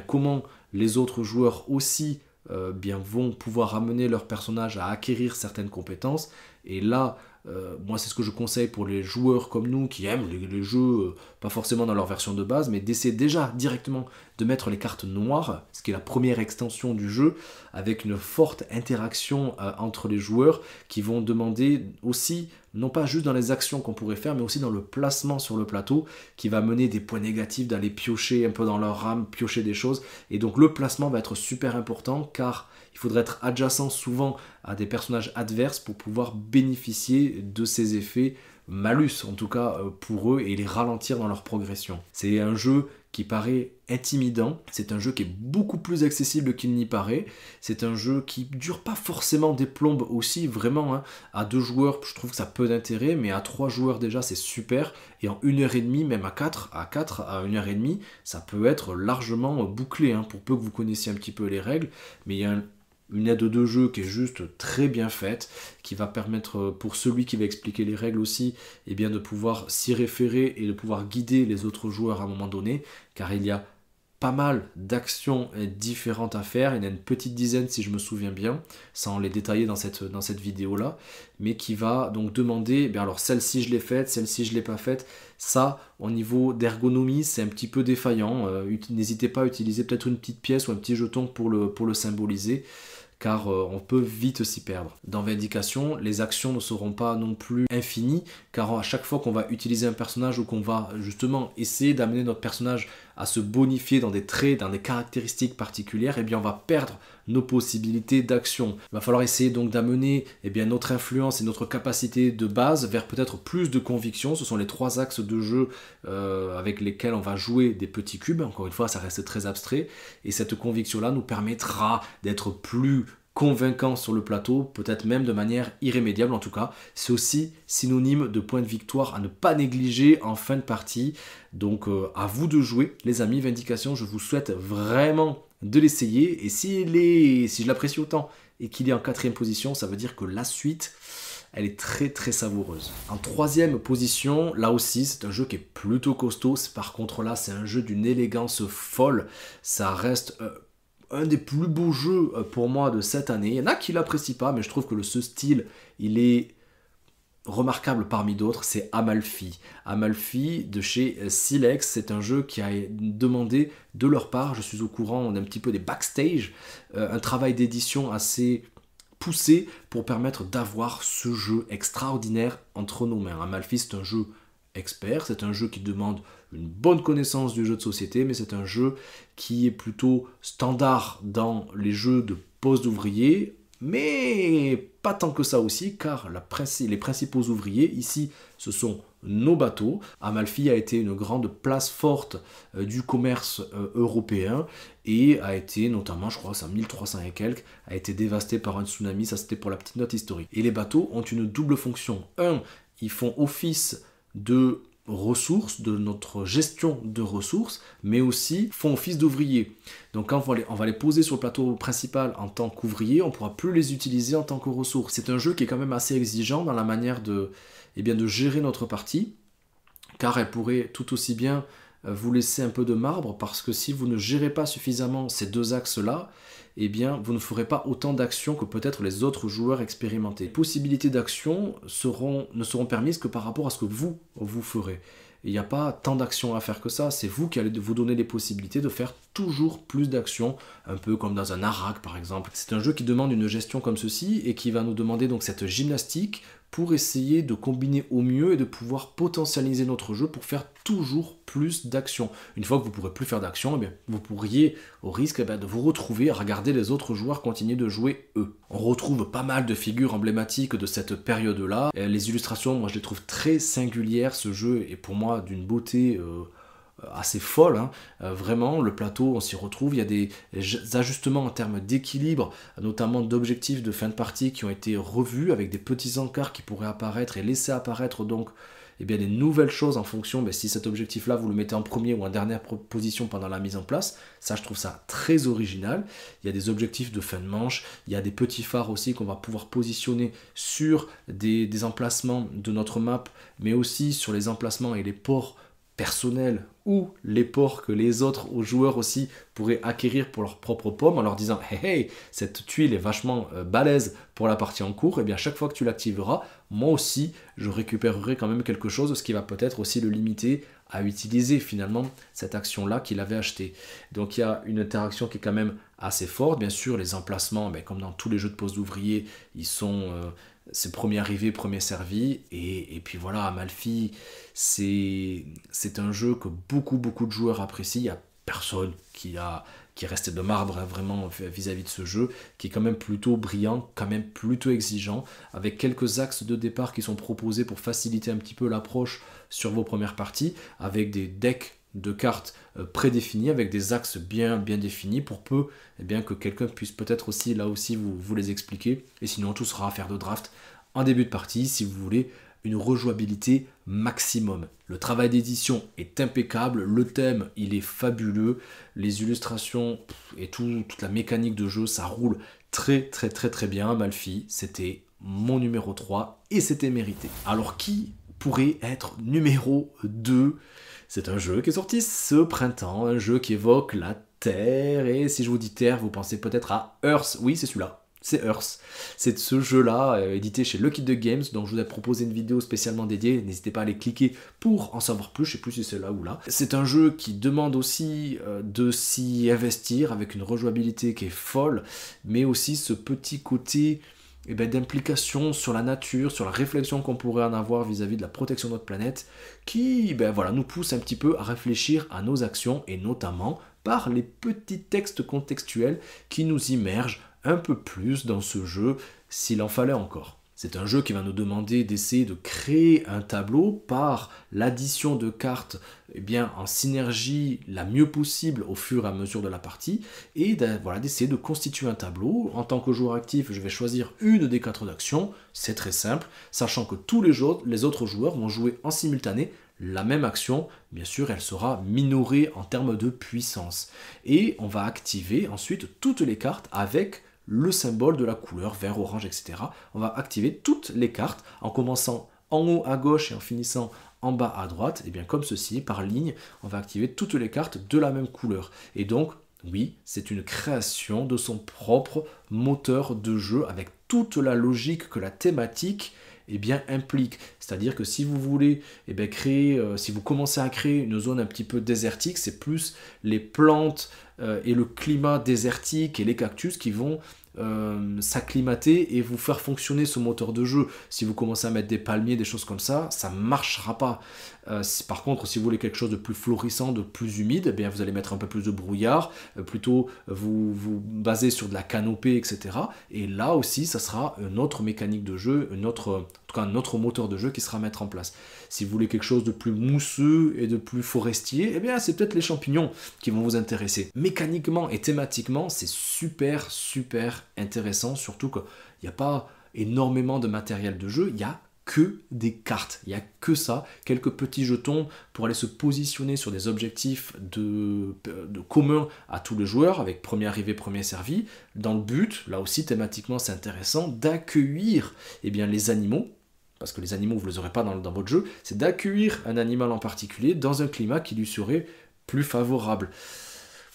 comment les autres joueurs aussi vont pouvoir amener leur personnage à acquérir certaines compétences. Et là, moi c'est ce que je conseille pour les joueurs comme nous qui aiment les jeux, pas forcément dans leur version de base, mais d'essayer déjà directement de mettre les cartes noires, ce qui est la première extension du jeu, avec une forte interaction entre les joueurs qui vont demander aussi, non pas juste dans les actions qu'on pourrait faire, mais aussi dans le placement sur le plateau, qui va mener des points négatifs, d'aller piocher un peu dans leur âme, piocher des choses. Et donc le placement va être super important, car il faudrait être adjacent souvent à des personnages adverses pour pouvoir bénéficier de ces effets malus, en tout cas pour eux, et les ralentir dans leur progression. C'est un jeu qui paraît intimidant, c'est un jeu qui est beaucoup plus accessible qu'il n'y paraît, c'est un jeu qui dure pas forcément des plombes aussi, vraiment, à 2 joueurs je trouve que ça a peu d'intérêt, mais à 3 joueurs déjà c'est super, et en 1h30, même à 4 à 1h30, ça peut être largement bouclé, pour peu que vous connaissiez un petit peu les règles, mais il y a une aide de jeu qui est juste très bien faite, qui va permettre pour celui qui va expliquer les règles aussi, de pouvoir s'y référer et de pouvoir guider les autres joueurs à un moment donné, car il y a pas mal d'actions différentes à faire, il y en a une petite dizaine si je me souviens bien, sans les détailler dans cette vidéo-là, mais qui va donc demander, alors celle-ci je l'ai faite, celle-ci je l'ai pas faite, ça, au niveau d'ergonomie, c'est un petit peu défaillant, n'hésitez pas à utiliser peut-être une petite pièce ou un petit jeton pour le symboliser, car on peut vite s'y perdre. Dans Vindication, les actions ne seront pas non plus infinies, car à chaque fois qu'on va utiliser un personnage ou qu'on va justement essayer d'amener notre personnage à se bonifier dans des traits, dans des caractéristiques particulières, on va perdre nos possibilités d'action. Il va falloir essayer donc d'amener notre influence et notre capacité de base vers peut-être plus de conviction. Ce sont les 3 axes de jeu avec lesquels on va jouer des petits cubes. Encore une fois, ça reste très abstrait. Et cette conviction-là nous permettra d'être plus convaincant sur le plateau, peut-être même de manière irrémédiable en tout cas. C'est aussi synonyme de point de victoire à ne pas négliger en fin de partie. Donc à vous de jouer les amis. Vindication, je vous souhaite vraiment de l'essayer, et si je l'apprécie autant et qu'il est en 4e position, ça veut dire que la suite elle est très très savoureuse. En 3e position, là aussi c'est un jeu qui est plutôt costaud, par contre là c'est un jeu d'une élégance folle, ça reste un des plus beaux jeux pour moi de cette année. Il y en a qui l'apprécient pas, mais je trouve que ce style il est remarquable parmi d'autres, c'est Amalfi. Amalfi de chez Silex, c'est un jeu qui a demandé de leur part, je suis au courant d'un petit peu des backstage, un travail d'édition assez poussé pour permettre d'avoir ce jeu extraordinaire entre nos mains. Amalfi, c'est un jeu expert, c'est un jeu qui demande une bonne connaissance du jeu de société, mais c'est un jeu qui est plutôt standard dans les jeux de poste d'ouvrier, mais pas tant que ça aussi, car les principaux ouvriers ici ce sont nos bateaux. Amalfi a été une grande place forte du commerce européen et a été notamment, je crois c'est en 1300 et quelques, a été dévasté par un tsunami, ça c'était pour la petite note historique. Et les bateaux ont une double fonction. Un, ils font office de ressources, de notre gestion de ressources, mais aussi font office d'ouvriers. Donc quand on va les poser sur le plateau principal en tant qu'ouvriers, on ne pourra plus les utiliser en tant que ressources. C'est un jeu qui est quand même assez exigeant dans la manière de gérer notre partie, car elle pourrait tout aussi bien vous laisser un peu de marbre, parce que si vous ne gérez pas suffisamment ces deux axes-là, eh bien, vous ne ferez pas autant d'actions que peut-être les autres joueurs expérimentés. Les possibilités d'action ne seront permises que par rapport à ce que vous ferez. Il n'y a pas tant d'actions à faire que ça, c'est vous qui allez vous donner les possibilités de faire toujours plus d'actions, un peu comme dans un Arak par exemple. C'est un jeu qui demande une gestion comme ceci et qui va nous demander donc cette gymnastique pour essayer de combiner au mieux et de pouvoir potentialiser notre jeu pour faire toujours plus d'actions. Une fois que vous ne pourrez plus faire d'actions, eh bien, vous pourriez, au risque de vous retrouver à regarder les autres joueurs continuer de jouer eux. On retrouve pas mal de figures emblématiques de cette période-là. Les illustrations, moi je les trouve très singulières. Ce jeu est pour moi d'une beauté assez folle, hein. Vraiment, le plateau, on s'y retrouve, il y a des ajustements en termes d'équilibre, notamment d'objectifs de fin de partie qui ont été revus avec des petits encarts qui pourraient apparaître et laisser apparaître donc des nouvelles choses en fonction si cet objectif-là vous le mettez en premier ou en dernière position pendant la mise en place. Ça, je trouve ça très original. Il y a des objectifs de fin de manche, il y a des petits phares aussi qu'on va pouvoir positionner sur des emplacements de notre map, mais aussi sur les emplacements et les ports personnels ou les ports que les autres joueurs aussi pourraient acquérir pour leur propre pomme en leur disant « Hey, cette tuile est vachement balèze pour la partie en cours », et bien chaque fois que tu l'activeras, moi aussi, je récupérerai quand même quelque chose, ce qui va peut-être aussi le limiter à utiliser finalement cette action-là qu'il avait achetée. Donc il y a une interaction qui est quand même assez forte. Bien sûr, les emplacements, comme dans tous les jeux de pose d'ouvriers, ils sont... c'est premier arrivé, premier servi, et puis voilà, Amalfi, c'est un jeu que beaucoup de joueurs apprécient. Il n'y a personne qui est resté de marbre, hein, vraiment vis-à-vis de ce jeu, qui est quand même plutôt brillant, quand même plutôt exigeant, avec quelques axes de départ qui sont proposés pour faciliter un petit peu l'approche sur vos premières parties, avec des decks de cartes prédéfinis, avec des axes bien définis, pour peu que quelqu'un puisse peut-être aussi, là aussi, vous les expliquer, et sinon tout sera affaire de draft en début de partie, si vous voulez une rejouabilité maximum. Le travail d'édition est impeccable, le thème il est fabuleux, les illustrations et toute la mécanique de jeu, ça roule très bien. Amalfi, c'était mon numéro 3 et c'était mérité. Alors qui pourrait être numéro 2? C'est un jeu qui est sorti ce printemps, un jeu qui évoque la Terre, et si je vous dis Terre, vous pensez peut-être à Earth. Oui, c'est celui-là. C'est Earth. C'est ce jeu-là, édité chez Lucky Duck Games, donc je vous ai proposé une vidéo spécialement dédiée, n'hésitez pas à aller cliquer pour en savoir plus, je sais plus si c'est là ou là. C'est un jeu qui demande aussi de s'y investir, avec une rejouabilité qui est folle, mais aussi ce petit côté d'implication sur la nature, sur la réflexion qu'on pourrait en avoir vis-à-vis de la protection de notre planète, qui nous pousse un petit peu à réfléchir à nos actions, et notamment par les petits textes contextuels qui nous immergent un peu plus dans ce jeu, s'il en fallait encore. C'est un jeu qui va nous demander d'essayer de créer un tableau par l'addition de cartes en synergie la mieux possible au fur et à mesure de la partie, et d'essayer de constituer un tableau. En tant que joueur actif, je vais choisir une des 4 actions, c'est très simple, sachant que tous les autres joueurs vont jouer en simultané la même action. Bien sûr, elle sera minorée en termes de puissance. Et on va activer ensuite toutes les cartes avec le symbole de la couleur, vert, orange, etc. On va activer toutes les cartes en commençant en haut à gauche et en finissant en bas à droite, et bien comme ceci, par ligne, on va activer toutes les cartes de la même couleur. Et donc, oui, c'est une création de son propre moteur de jeu avec toute la logique que la thématique implique. C'est-à-dire que si vous voulez créer, si vous commencez à créer une zone un petit peu désertique, c'est plus les plantes et le climat désertique et les cactus qui vont s'acclimater et vous faire fonctionner ce moteur de jeu. Si vous commencez à mettre des palmiers, des choses comme ça, ça ne marchera pas. Par contre, si vous voulez quelque chose de plus florissant, de plus humide, vous allez mettre un peu plus de brouillard, plutôt vous basez sur de la canopée, etc. Et là aussi, ça sera une autre mécanique de jeu, un autre moteur de jeu qui sera à mettre en place. Si vous voulez quelque chose de plus mousseux et de plus forestier, c'est peut-être les champignons qui vont vous intéresser. Mécaniquement et thématiquement, c'est super intéressant, surtout qu'il n'y a pas énormément de matériel de jeu, il y a que des cartes. Il n'y a que ça, quelques petits jetons pour aller se positionner sur des objectifs de commun à tous les joueurs, avec premier arrivé, premier servi, dans le but, là aussi thématiquement c'est intéressant, d'accueillir les animaux, parce que les animaux vous ne les aurez pas dans votre jeu, c'est d'accueillir un animal en particulier dans un climat qui lui serait plus favorable.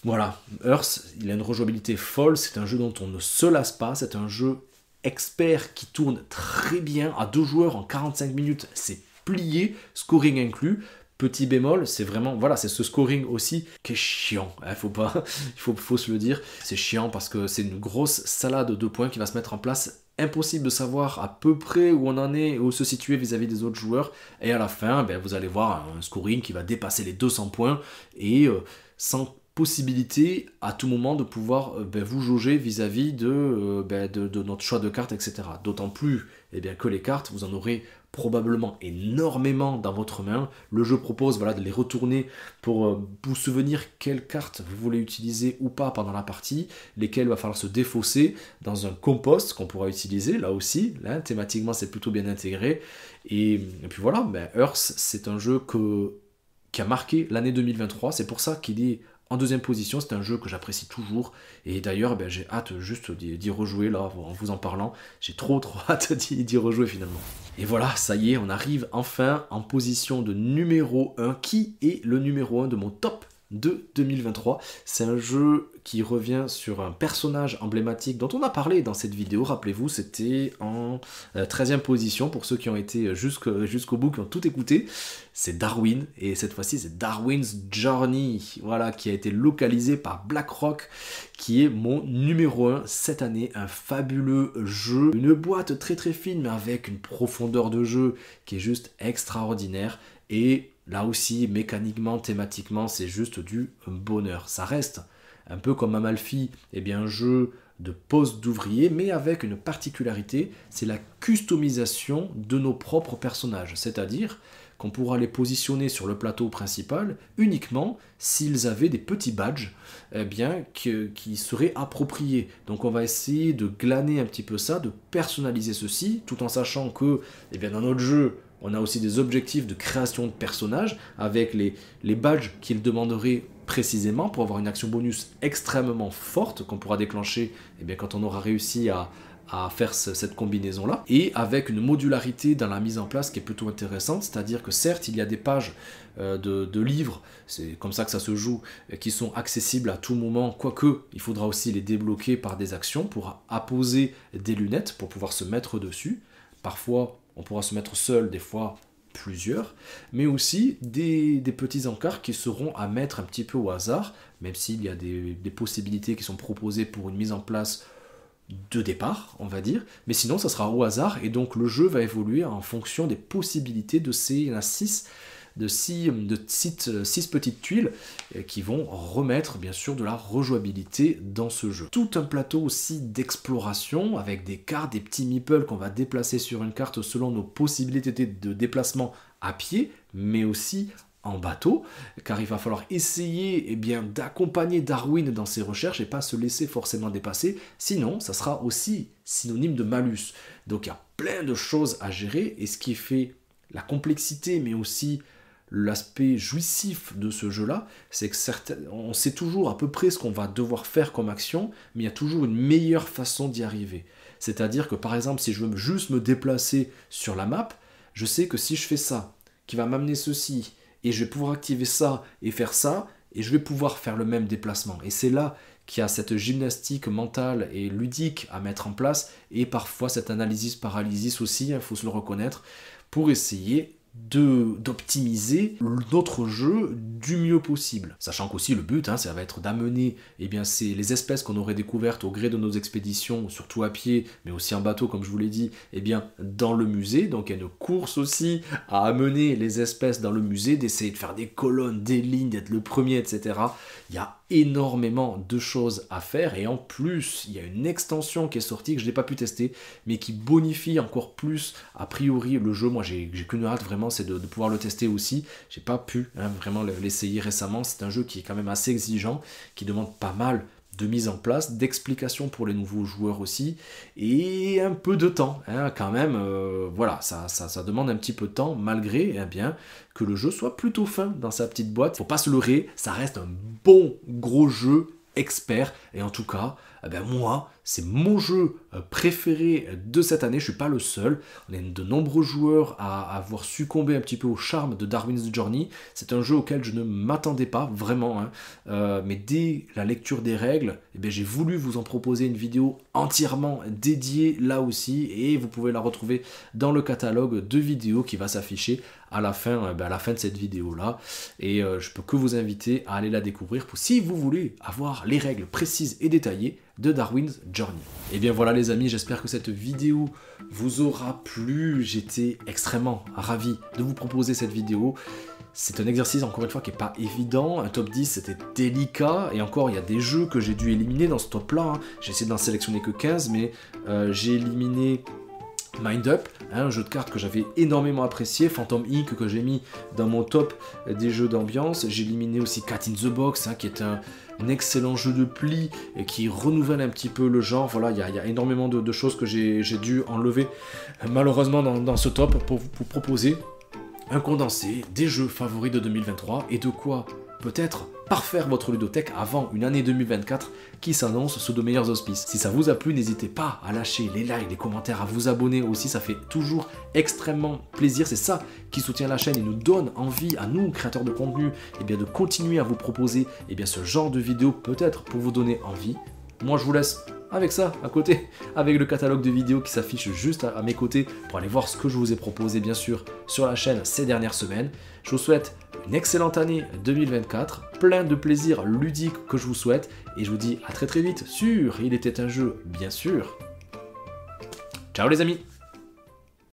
Voilà, Hearth, il a une rejouabilité folle, c'est un jeu dont on ne se lasse pas, c'est un jeu expert qui tourne très bien à 2 joueurs en 45 minutes, c'est plié, scoring inclus. Petit bémol, c'est vraiment, voilà, c'est ce scoring aussi qui est chiant, il faut se le dire, c'est chiant parce que c'est une grosse salade de points qui va se mettre en place, impossible de savoir à peu près où on en est, où se situer vis-à-vis des autres joueurs, et à la fin, vous allez voir un scoring qui va dépasser les 200 points, et sans possibilité à tout moment de pouvoir vous jauger vis-à-vis de notre choix de cartes, etc. D'autant plus que les cartes, vous en aurez probablement énormément dans votre main. Le jeu propose de les retourner pour vous souvenir quelles cartes vous voulez utiliser ou pas pendant la partie, lesquelles il va falloir se défausser dans un compost qu'on pourra utiliser, là aussi, là, thématiquement c'est plutôt bien intégré. Et puis voilà, Hearth, c'est un jeu qui a marqué l'année 2023, c'est pour ça qu'il est en deuxième position, c'est un jeu que j'apprécie toujours, et d'ailleurs j'ai hâte juste d'y rejouer là, en vous en parlant, j'ai trop hâte d'y rejouer finalement. Et voilà, ça y est, on arrive enfin en position de numéro 1, qui est le numéro 1 de mon top de 2023. C'est un jeu qui revient sur un personnage emblématique dont on a parlé dans cette vidéo, rappelez-vous, c'était en 13e position pour ceux qui ont été jusqu'au bout, qui ont tout écouté. C'est Darwin, et cette fois-ci c'est Darwin's Journey, voilà, qui a été localisé par BlackRock, qui est mon numéro 1 cette année. Un fabuleux jeu, une boîte très très fine mais avec une profondeur de jeu qui est juste extraordinaire, et là aussi mécaniquement, thématiquement, c'est juste du bonheur. Ça reste un peu comme Amalfi, un jeu de poste d'ouvrier, mais avec une particularité, c'est la customisation de nos propres personnages, c'est-à-dire qu'on pourra les positionner sur le plateau principal uniquement s'ils avaient des petits badges qui seraient appropriés. Donc on va essayer de glaner un petit peu ça, de personnaliser ceci, tout en sachant que dans notre jeu, on a aussi des objectifs de création de personnages avec les badges qu'ils demanderaient précisément pour avoir une action bonus extrêmement forte qu'on pourra déclencher quand on aura réussi à faire cette combinaison-là, et avec une modularité dans la mise en place qui est plutôt intéressante, c'est-à-dire que certes, il y a des pages de livres, c'est comme ça que ça se joue, qui sont accessibles à tout moment, quoique il faudra aussi les débloquer par des actions pour apposer des lunettes pour pouvoir se mettre dessus. Parfois, on pourra se mettre seul, des fois plusieurs, mais aussi des petits encarts qui seront à mettre un petit peu au hasard, même s'il y a des possibilités qui sont proposées pour une mise en place de départ, on va dire, mais sinon ça sera au hasard, et donc le jeu va évoluer en fonction des possibilités de ces 6 petites tuiles qui vont remettre bien sûr de la rejouabilité dans ce jeu. Tout un plateau aussi d'exploration avec des cartes, des petits meeples qu'on va déplacer sur une carte selon nos possibilités de déplacement à pied, mais aussi en bateau, car il va falloir essayer d'accompagner Darwin dans ses recherches et pas se laisser forcément dépasser, sinon ça sera aussi synonyme de malus. Donc il y a plein de choses à gérer, et ce qui fait la complexité mais aussi l'aspect jouissif de ce jeu-là, c'est que on sait toujours à peu près ce qu'on va devoir faire comme action, mais il y a toujours une meilleure façon d'y arriver. C'est-à-dire que par exemple, si je veux juste me déplacer sur la map, je sais que si je fais ça, qui va m'amener ceci, et je vais pouvoir activer ça et faire ça, et je vais pouvoir faire le même déplacement. Et c'est là qu'il y a cette gymnastique mentale et ludique à mettre en place, et parfois cette analysis-paralysis aussi, il faut se le reconnaître, pour essayer d'optimiser notre jeu du mieux possible. Sachant qu'aussi le but, ça va être d'amener c'est les espèces qu'on aurait découvertes au gré de nos expéditions, surtout à pied, mais aussi en bateau, comme je vous l'ai dit, dans le musée. Donc il y a une course aussi à amener les espèces dans le musée, d'essayer de faire des colonnes, des lignes, d'être le premier, etc. Il y a énormément de choses à faire, et en plus il y a une extension qui est sortie que je n'ai pas pu tester mais qui bonifie encore plus a priori le jeu. Moi j'ai qu'une hâte vraiment, c'est de pouvoir le tester aussi. J'ai pas pu vraiment l'essayer récemment. C'est un jeu qui est quand même assez exigeant, qui demande pas mal de mise en place, d'explication pour les nouveaux joueurs aussi, et un peu de temps, hein, quand même, voilà, ça demande un petit peu de temps, malgré bien, que le jeu soit plutôt fin dans sa petite boîte. Faut pas se leurrer, ça reste un bon gros jeu expert, et en tout cas, moi, c'est mon jeu préféré de cette année, je suis pas le seul, on est de nombreux joueurs à avoir succombé un petit peu au charme de Darwin's Journey, c'est un jeu auquel je ne m'attendais pas, vraiment, hein. Mais dès la lecture des règles, j'ai voulu vous en proposer une vidéo entièrement dédiée là aussi, et vous pouvez la retrouver dans le catalogue de vidéos qui va s'afficher à la fin de cette vidéo là, et je peux que vous inviter à aller la découvrir si vous voulez avoir les règles précises et détaillées de Darwin's Journey. Et bien voilà les amis, j'espère que cette vidéo vous aura plu, j'étais extrêmement ravi de vous proposer cette vidéo. C'est un exercice encore une fois qui n'est pas évident, un top 10 c'était délicat, et encore il y a des jeux que j'ai dû éliminer dans ce top là, j'ai essayé d'en sélectionner que 15, mais j'ai éliminé Mind Up, un jeu de cartes que j'avais énormément apprécié, Phantom Inc que j'ai mis dans mon top des jeux d'ambiance, j'ai éliminé aussi Cat in the Box, qui est un excellent jeu de pli et qui renouvelle un petit peu le genre. Voilà, il y a énormément de choses que j'ai dû enlever malheureusement dans ce top pour vous proposer un condensé des jeux favoris de 2023 et de quoi peut-être parfaire votre ludothèque avant une année 2024 qui s'annonce sous de meilleurs auspices. Si ça vous a plu, n'hésitez pas à lâcher les likes, les commentaires, à vous abonner aussi, ça fait toujours extrêmement plaisir. C'est ça qui soutient la chaîne et nous donne envie à nous, créateurs de contenu, de continuer à vous proposer ce genre de vidéos peut-être pour vous donner envie. Moi je vous laisse avec ça à côté, avec le catalogue de vidéos qui s'affiche juste à mes côtés pour aller voir ce que je vous ai proposé bien sûr sur la chaîne ces dernières semaines. Je vous souhaite une excellente année 2024, plein de plaisirs ludiques que je vous souhaite, et je vous dis à très vite sur Il était un jeu, bien sûr. Ciao les amis!